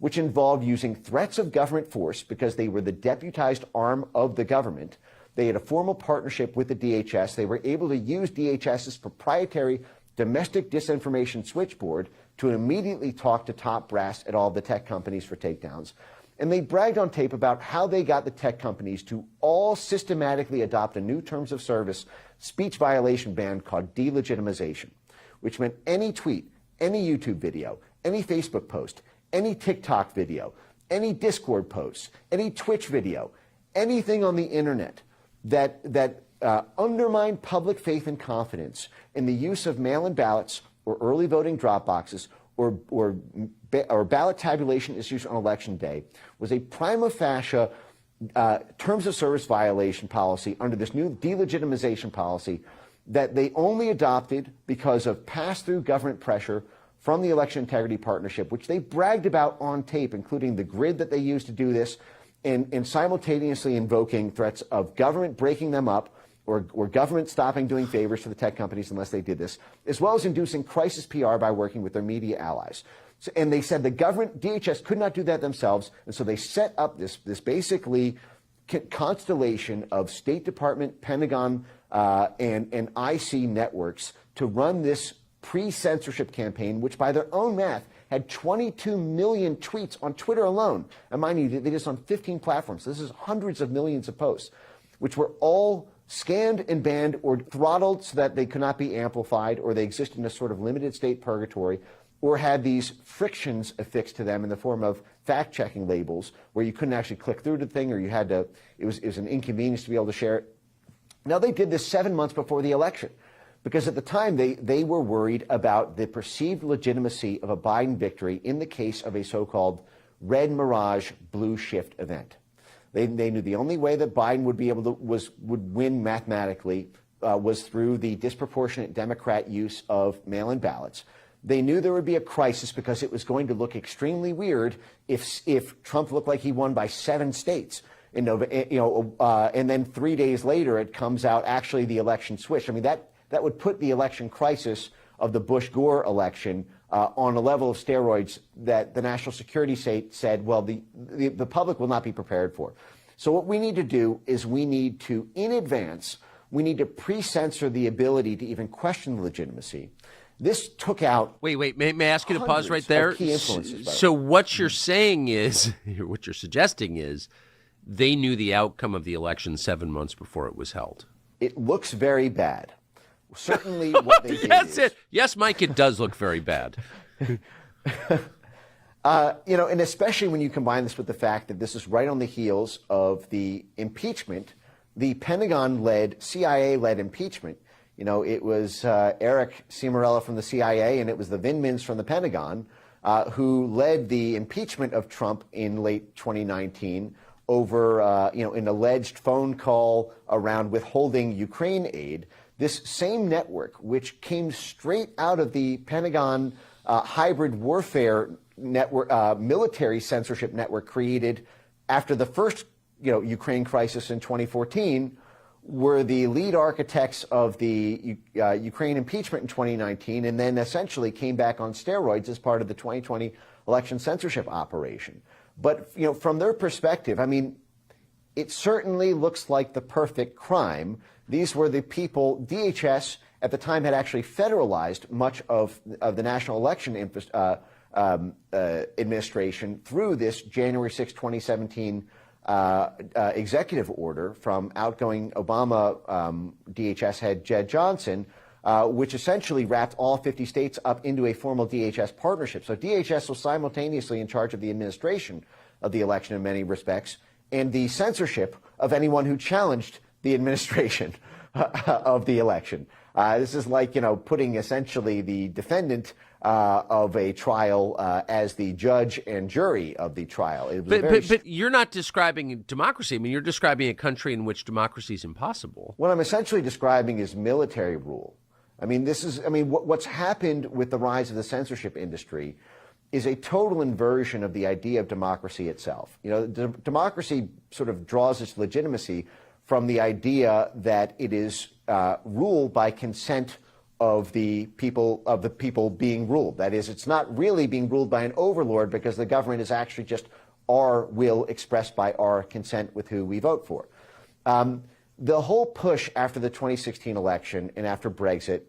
which involved using threats of government force because they were the deputized arm of the government. They had a formal partnership with the DHS. They were able to use DHS's proprietary domestic disinformation switchboard to immediately talk to top brass at all the tech companies for takedowns. And they bragged on tape about how they got the tech companies to all systematically adopt a new terms of service speech violation ban called delegitimization, which meant any tweet, any YouTube video, any Facebook post, any TikTok video, any Discord post, any Twitch video, anything on the internet that undermined public faith and confidence in the use of mail-in ballots or early voting drop boxes or ballot tabulation issues on Election Day was a prima facie terms of service violation policy under this new delegitimization policy that they only adopted because of pass-through government pressure from the Election Integrity Partnership, which they bragged about on tape, including the grid that they used to do this, and simultaneously invoking threats of government breaking them up or government stopping doing favors to the tech companies unless they did this, as well as inducing crisis PR by working with their media allies. So, and they said the government, DHS, could not do that themselves, and so they set up this basically constellation of State Department, Pentagon, and IC networks to run this pre-censorship campaign, which by their own math had 22 million tweets on Twitter alone. And mind you, they did this on 15 platforms. So this is hundreds of millions of posts, which were all scanned and banned or throttled so that they could not be amplified, or they existed in a sort of limited state purgatory, or had these frictions affixed to them in the form of fact-checking labels where you couldn't actually click through the thing, or you had to, it was an inconvenience to be able to share it. Now, they did this 7 months before the election, because at the time they were worried about the perceived legitimacy of a Biden victory in the case of a so-called red mirage blue shift event. They knew the only way that Biden would be able to would win mathematically was through the disproportionate Democrat use of mail-in ballots. They knew there would be a crisis because it was going to look extremely weird if Trump looked like he won by 7 states. And then 3 days later, it comes out actually the election switched. I mean, that would put the election crisis of the Bush-Gore election on a level of steroids that the national security said, well, the public will not be prepared for. So what we need to do is we need to, in advance, we need to pre-censor the ability to even question the legitimacy. This took out. Wait. May I ask you to pause right there? Key influences, so what you're saying is, what you're suggesting is, they knew the outcome of the election 7 months before it was held. It looks very bad. Certainly, what they did Yes, Mike, it does look very bad. And especially when you combine this with the fact that this is right on the heels of the impeachment, the Pentagon-led, CIA-led impeachment. It was Eric Cimarella from the CIA and it was the Vindmans from the Pentagon who led the impeachment of Trump in late 2019 over, an alleged phone call around withholding Ukraine aid. This same network, which came straight out of the Pentagon hybrid warfare network, military censorship network created after the first, Ukraine crisis in 2014, were the lead architects of the Ukraine impeachment in 2019, and then essentially came back on steroids as part of the 2020 election censorship operation. But, from their perspective, I mean, it certainly looks like the perfect crime. These were the people, DHS at the time had actually federalized much of the National Election Administration through this January 6, 2017 executive order from outgoing Obama DHS head Jed Johnson, which essentially wrapped all 50 states up into a formal DHS partnership. So DHS was simultaneously in charge of the administration of the election in many respects and the censorship of anyone who challenged the administration of the election. This is like, putting essentially the defendant of a trial as the judge and jury of the trial. But you're not describing democracy. I mean, you're describing a country in which democracy is impossible. What I'm essentially describing is military rule. I mean, what's happened with the rise of the censorship industry is a total inversion of the idea of democracy itself. Democracy sort of draws its legitimacy from the idea that it is ruled by consent of the people being ruled. That is, it's not really being ruled by an overlord because the government is actually just our will expressed by our consent with who we vote for. The whole push after the 2016 election and after Brexit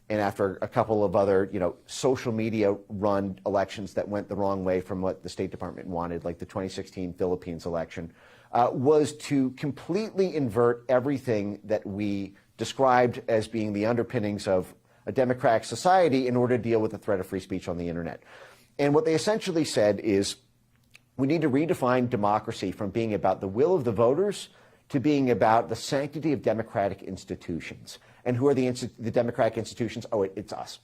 and after a couple of other, social media run elections that went the wrong way from what the State Department wanted, like the 2016 Philippines election, was to completely invert everything that we described as being the underpinnings of a democratic society in order to deal with the threat of free speech on the internet. And what they essentially said is we need to redefine democracy from being about the will of the voters to being about the sanctity of democratic institutions. And who are the democratic institutions? Oh, it's us.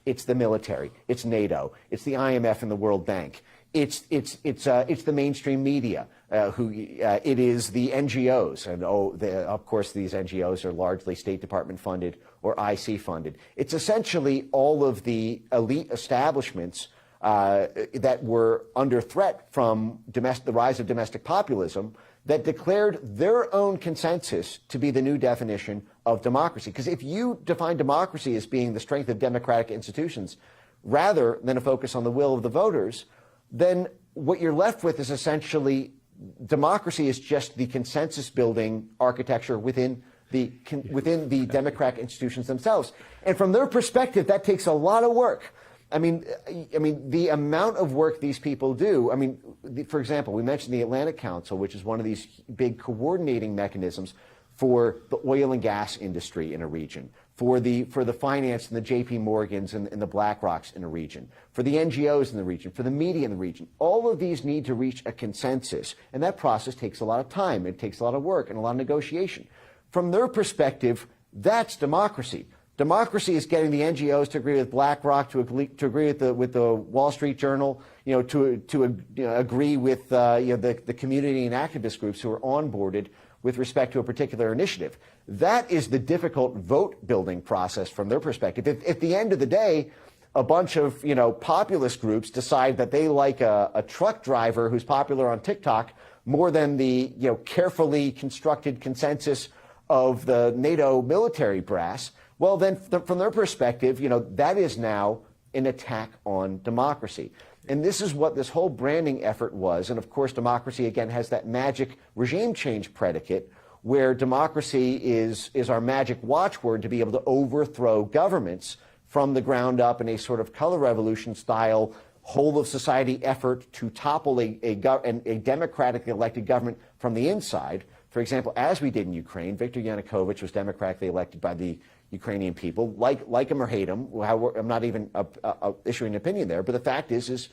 It's the military. It's NATO. It's the IMF and the World Bank. It's the mainstream media. It is the NGOs, and of course these NGOs are largely State Department funded or IC funded. It's essentially all of the elite establishments that were under threat from the rise of domestic populism that declared their own consensus to be the new definition of democracy. Because if you define democracy as being the strength of democratic institutions rather than a focus on the will of the voters, then what you're left with is essentially democracy is just the consensus building architecture within the democratic institutions themselves. And from their perspective, that takes a lot of work. I mean, the amount of work these people do. I mean, for example, we mentioned the Atlantic Council, which is one of these big coordinating mechanisms for the oil and gas industry in a region, for the finance and the J.P. Morgans and the BlackRocks in a region, for the NGOs in the region, for the media in the region. All of these need to reach a consensus, and that process takes a lot of time. It takes a lot of work and a lot of negotiation. From their perspective, that's democracy. Democracy is getting the NGOs to agree with BlackRock, to agree with the Wall Street Journal, to agree with the community and activist groups who are onboarded with respect to a particular initiative. That is the difficult vote-building process from their perspective. If at the end of the day, a bunch of populist groups decide that they like a truck driver who's popular on TikTok more than the carefully constructed consensus of the NATO military brass, well, then from their perspective, that is now an attack on democracy. And this is what this whole branding effort was. And of course, democracy, again, has that magic regime change predicate where democracy is our magic watchword to be able to overthrow governments from the ground up in a sort of color revolution style whole of society effort to topple a democratically elected government from the inside. For example, as we did in Ukraine, Viktor Yanukovych was democratically elected by the Ukrainian people, like him or hate him. I'm not even issuing an opinion there, but the fact is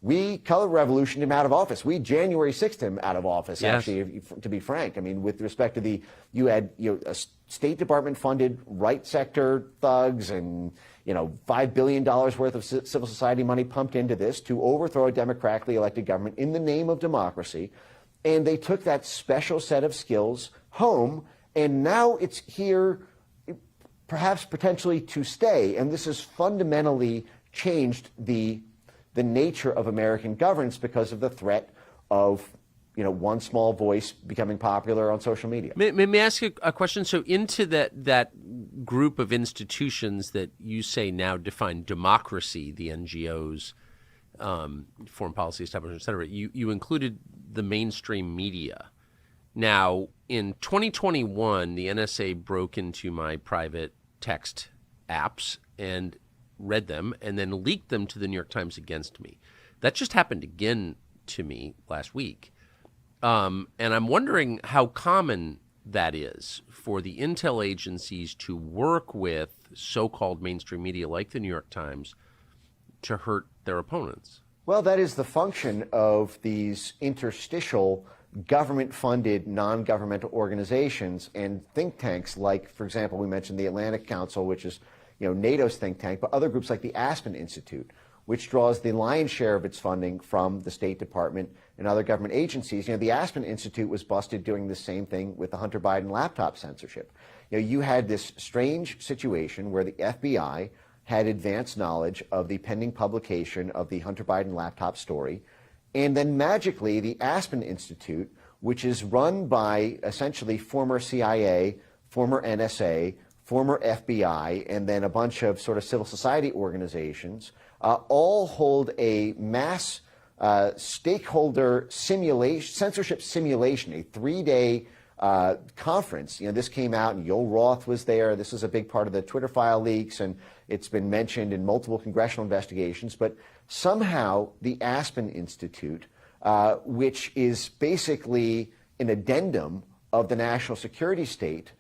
we color revolutioned him out of office. We January 6th him out of office, yes. Actually, to be frank. I mean, with respect to you had a State Department funded right sector thugs and $5 billion worth of civil society money pumped into this to overthrow a democratically elected government in the name of democracy. And they took that special set of skills home, and now it's here, perhaps potentially to stay. And this has fundamentally changed the nature of American governance because of the threat of one small voice becoming popular on social media. May I ask you a question? So into that group of institutions that you say now define democracy, the NGOs, foreign policy establishment, et cetera, you included the mainstream media. Now, in 2021, the NSA broke into my private text apps and read them and then leaked them to the New York Times against me. That just happened again to me last week. And I'm wondering how common that is for the intel agencies to work with so-called mainstream media like the New York Times to hurt their opponents. Well, that is the function of these interstitial government-funded non-governmental organizations and think tanks like, for example, we mentioned the Atlantic Council, which is NATO's think tank, but other groups like the Aspen Institute, which draws the lion's share of its funding from the State Department and other government agencies. The Aspen Institute was busted doing the same thing with the Hunter Biden laptop censorship. You had this strange situation where the FBI had advanced knowledge of the pending publication of the Hunter Biden laptop story, and then magically the Aspen Institute, which is run by essentially former CIA, former NSA, former FBI, and then a bunch of sort of civil society organizations, all hold a mass stakeholder simulation, censorship simulation, a 3-day conference. This came out, and Yoel Roth was there. This is a big part of the Twitter file leaks, and it's been mentioned in multiple congressional investigations. But somehow the Aspen Institute, which is basically an addendum of the national security state,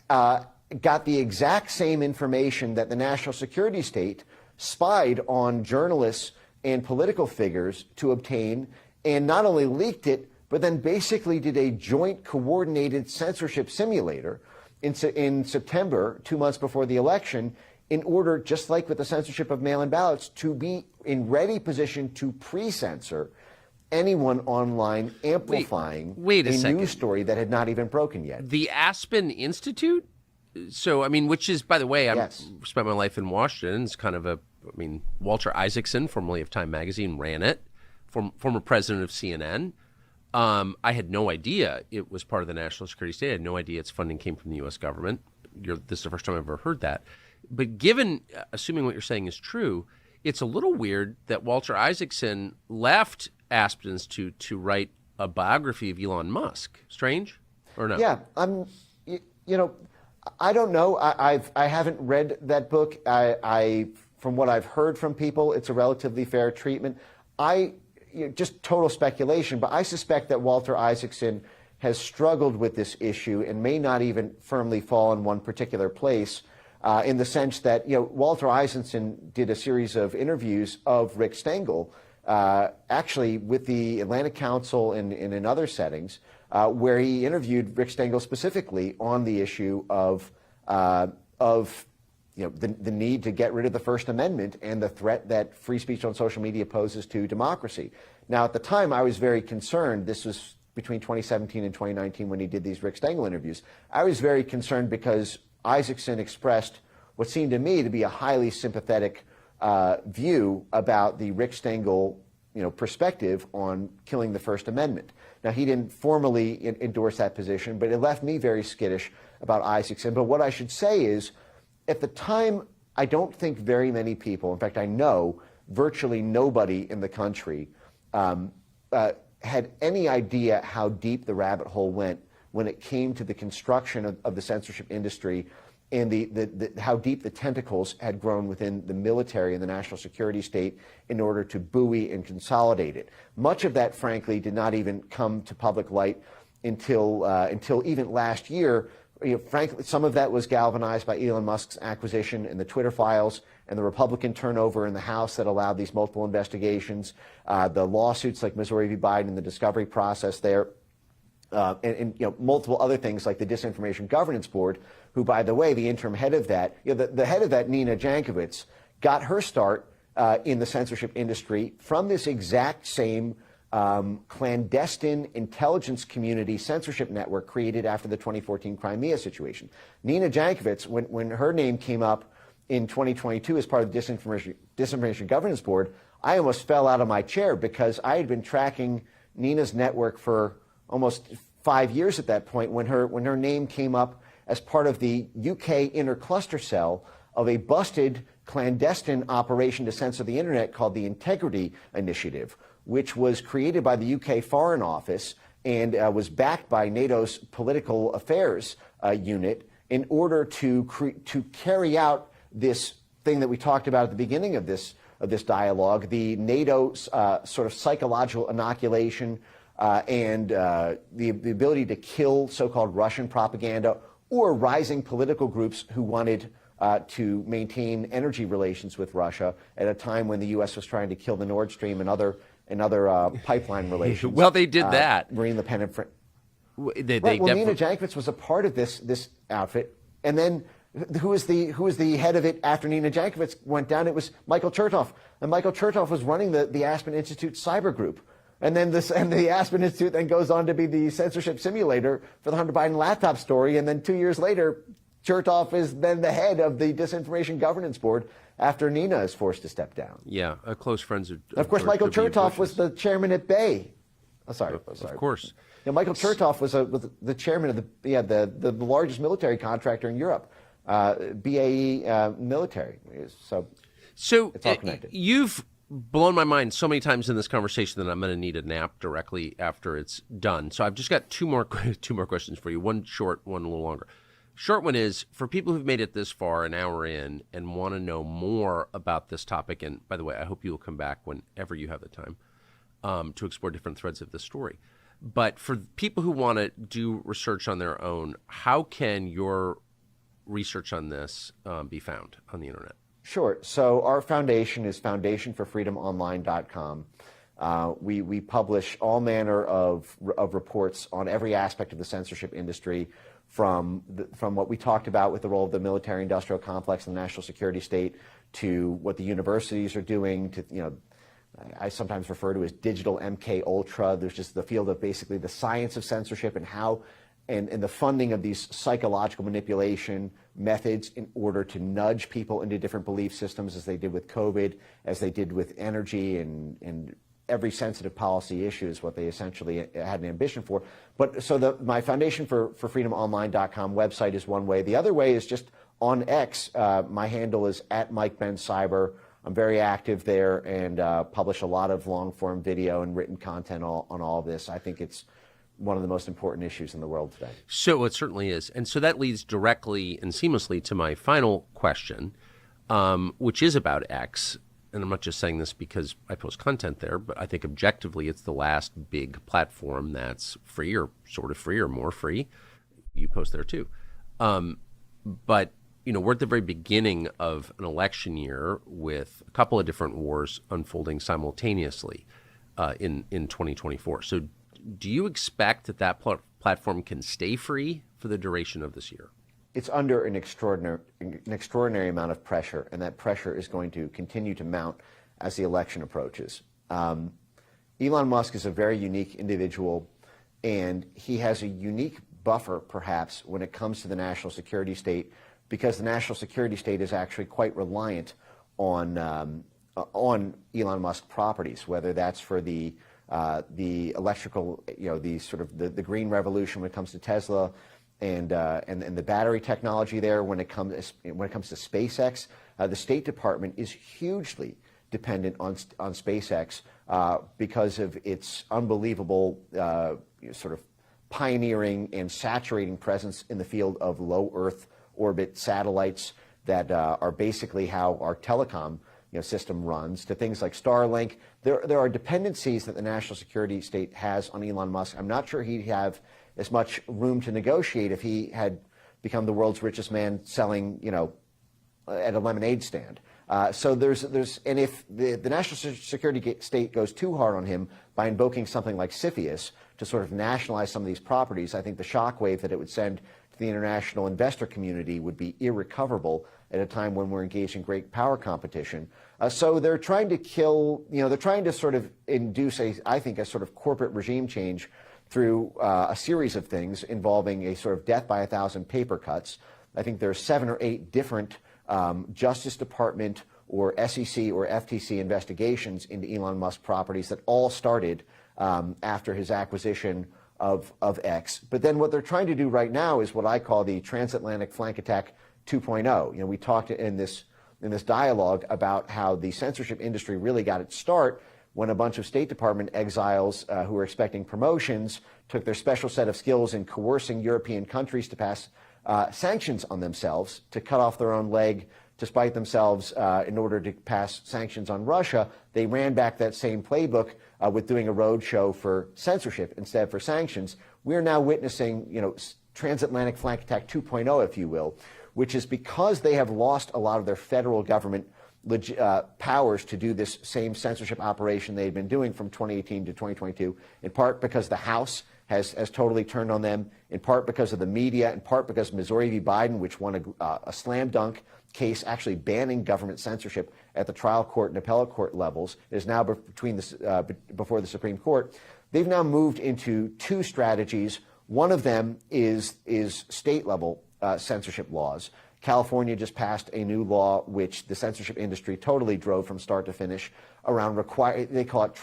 got the exact same information that the national security state spied on journalists and political figures to obtain, and not only leaked it, but then basically did a joint coordinated censorship simulator in September, 2 months before the election, in order, just like with the censorship of mail-in ballots, to be in ready position to pre-censor anyone online amplifying a news story that had not even broken yet. The Aspen Institute? So, which is, by the way, I've spent my life in Washington. It's kind of Walter Isaacson, formerly of Time Magazine, ran it, former president of CNN. I had no idea it was part of the national security state. I had no idea its funding came from the U.S. government. This is the first time I've ever heard that. But assuming what you're saying is true, it's a little weird that Walter Isaacson left Aspen Institute to write a biography of Elon Musk. Strange, or no? Yeah, I don't know. I haven't read that book. From what I've heard from people, it's a relatively fair treatment. Just total speculation, but I suspect that Walter Isaacson has struggled with this issue and may not even firmly fall in one particular place, in the sense that Walter Isaacson did a series of interviews of Rick Stengel, actually with the Atlantic Council and in other settings, where he interviewed Rick Stengel specifically on the issue of the need to get rid of the First Amendment and the threat that free speech on social media poses to democracy. Now, at the time, I was very concerned. This was between 2017 and 2019 when he did these Rick Stengel interviews. I was very concerned because Isaacson expressed what seemed to me to be a highly sympathetic view about the Rick Stengel perspective on killing the First Amendment. Now, he didn't formally endorse that position, but it left me very skittish about Isaacson. But what I should say is, at the time, I don't think very many people, in fact, I know virtually nobody in the country had any idea how deep the rabbit hole went when it came to the construction of the censorship industry and how deep the tentacles had grown within the military and the national security state in order to buoy and consolidate it. Much of that, frankly, did not even come to public light until even last year. Frankly, some of that was galvanized by Elon Musk's acquisition and the Twitter files and the Republican turnover in the House that allowed these multiple investigations, the lawsuits like Missouri v. Biden and the discovery process there, and multiple other things like the Disinformation Governance Board, who, by the way, the interim head of that, the head of that, Nina Jankowicz, got her start in the censorship industry from this exact same clandestine intelligence community censorship network created after the 2014 Crimea situation. Nina Jankowicz, when her name came up in 2022 as part of the Disinformation Governance Board, I almost fell out of my chair because I had been tracking Nina's network for almost 5 years at that point when her name came up as part of the UK inner cluster cell of a busted clandestine operation to censor the internet called the Integrity Initiative, which was created by the UK Foreign Office and was backed by NATO's political affairs unit in order to carry out this thing that we talked about at the beginning of this dialogue, the NATO sort of psychological inoculation and the ability to kill so-called Russian propaganda or rising political groups who wanted to maintain energy relations with Russia at a time when the U.S. was trying to kill the Nord Stream and other pipeline relations. Well, they did that. Marine Le Pen and Nina Jankowicz was a part of this outfit, and then who was the head of it after Nina Jankowicz went down? It was Michael Chertoff, and Michael Chertoff was running the Aspen Institute cyber group. And then the Aspen Institute then goes on to be the censorship simulator for the Hunter Biden laptop story. And then 2 years later, Chertoff is then the head of the Disinformation Governance Board after Nina is forced to step down. Yeah, close friends of course, Michael Chertoff was the chairman at Bay. Oh, sorry. Of course. Michael Chertoff was the chairman of the largest military contractor in Europe, BAE Military. So it's all connected. You've blown my mind so many times in this conversation that I'm going to need a nap directly after it's done. So I've just got two more questions for you. One short, one a little longer. Short one is, for people who've made it this far, an hour in, and want to know more about this topic, and by the way, I hope you will come back whenever you have the time to explore different threads of this story. But for people who want to do research on their own, how can your research on this be found on the internet? Sure. So our foundation is foundationforfreedomonline.com. We publish all manner of reports on every aspect of the censorship industry, from what we talked about with the role of the military-industrial complex and the national security state, to what the universities are doing, to I sometimes refer to as digital MK Ultra. There's just the field of basically the science of censorship and how and the funding of these psychological manipulation methods in order to nudge people into different belief systems, as they did with COVID, as they did with energy and every sensitive policy issue is what they essentially had an ambition for. But so my foundation for freedomonline.com website is one way. The other way is just on X. My handle is @MikeBenCyber. I'm very active there and publish a lot of long-form video and written content on all of this. I think it's one of the most important issues in the world today. So it certainly is. And so that leads directly and seamlessly to my final question, which is about X. And I'm not just saying this because I post content there, but I think objectively it's the last big platform that's free or sort of free or more free. You post there too. But we're at the very beginning of an election year with a couple of different wars unfolding simultaneously in 2024. So do you expect that platform can stay free for the duration of this year? it's under an extraordinary amount of pressure, and that pressure is going to continue to mount as the election approaches. Elon Musk is a very unique individual, and he has a unique buffer, perhaps, when it comes to the national security state, because the national security state is actually quite reliant on Elon Musk properties, whether that's for the electrical, the green revolution when it comes to Tesla, and the battery technology there. When it comes to SpaceX, the State Department is hugely dependent on SpaceX because of its unbelievable sort of pioneering and saturating presence in the field of low Earth orbit satellites that are basically how our telecom system runs, to things like Starlink. There are dependencies that the national security state has on Elon Musk. I'm not sure he'd have as much room to negotiate if he had become the world's richest man selling, at a lemonade stand. So and if the national security state goes too hard on him by invoking something like CFIUS to sort of nationalize some of these properties, I think the shockwave that it would send to the international investor community would be irrecoverable at a time when we're engaged in great power competition. So they're trying to they're trying to sort of induce I think a sort of corporate regime change through a series of things involving a sort of death by 1,000 paper cuts. I think there are 7 or 8 different Justice Department or SEC or FTC investigations into Elon Musk properties that all started after his acquisition of X. But then what they're trying to do right now is what I call the transatlantic flank attack 2.0. We talked in this dialogue about how the censorship industry really got its start when a bunch of State Department exiles who were expecting promotions took their special set of skills in coercing European countries to pass sanctions on themselves, to cut off their own leg to spite themselves in order to pass sanctions on Russia. They ran back that same playbook with doing a roadshow for censorship instead for sanctions. We're now witnessing, transatlantic flank attack 2.0, if you will, which is because they have lost a lot of their federal government powers to do this same censorship operation they've been doing from 2018 to 2022, in part because the House has totally turned on them, in part because of the media, in part because Missouri v. Biden, which won a slam dunk case actually banning government censorship at the trial court and appellate court levels, is now before the Supreme Court. They've now moved into 2 strategies. One of them is state-level censorship laws. California just passed a new law which the censorship industry totally drove from start to finish around they call it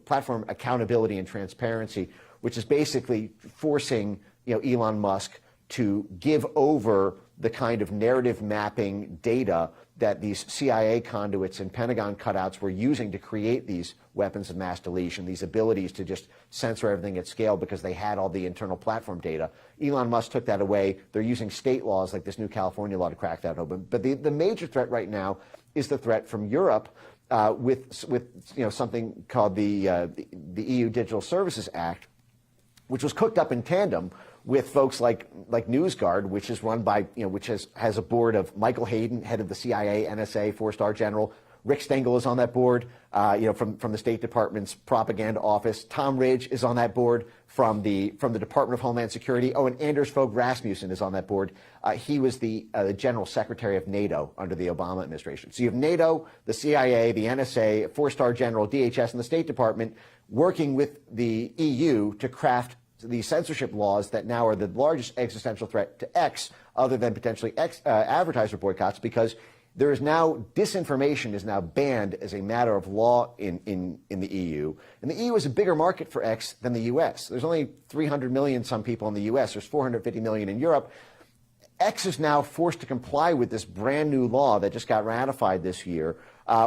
platform accountability and transparency, which is basically forcing Elon Musk to give over the kind of narrative mapping data that these CIA conduits and Pentagon cutouts were using to create these weapons of mass deletion, these abilities to just censor everything at scale because they had all the internal platform data. Elon Musk took that away. They're using state laws like this new California law to crack that open. But the major threat right now is the threat from Europe with something called the EU Digital Services Act, which was cooked up in tandem with folks like NewsGuard, which is run by, which has a board of Michael Hayden, head of the CIA, NSA, 4-star general. Rick Stengel is on that board, from the State Department's propaganda office. Tom Ridge is on that board from the Department of Homeland Security. Oh, and Anders Fogh Rasmussen is on that board. He was the General Secretary of NATO under the Obama administration. So you have NATO, the CIA, the NSA, 4-star general, DHS, and the State Department working with the EU to craft the censorship laws that now are the largest existential threat to X, other than potentially advertiser boycotts, because there is now disinformation is now banned as a matter of law in the EU. And the EU is a bigger market for X than the US. There's only 300 million some people in the US. There's 450 million in Europe. X is now forced to comply with this brand new law that just got ratified this year,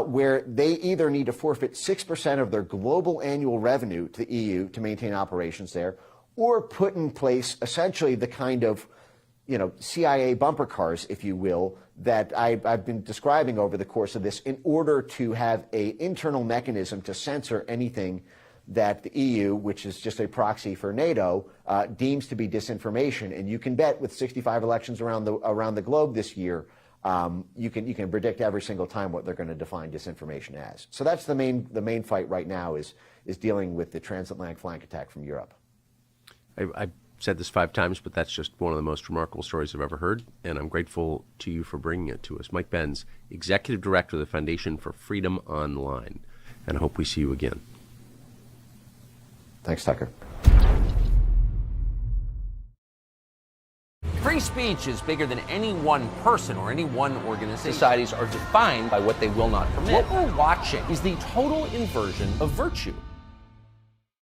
where they either need to forfeit 6% of their global annual revenue to the EU to maintain operations there, or put in place essentially the kind of, CIA bumper cars, if you will, that I've been describing over the course of this, in order to have an internal mechanism to censor anything that the EU, which is just a proxy for NATO, deems to be disinformation. And you can bet with 65 elections around the globe this year, you can predict every single time what they're going to define disinformation as. So that's the main fight right now is dealing with the transatlantic flank attack from Europe. I said this 5 times, but that's just one of the most remarkable stories I've ever heard, and I'm grateful to you for bringing it to us. Mike Benz, Executive Director of the Foundation for Freedom Online, and I hope we see you again. Thanks, Tucker. Free speech is bigger than any one person or any one organization. Societies are defined by what they will not permit. What we're watching is the total inversion of virtue.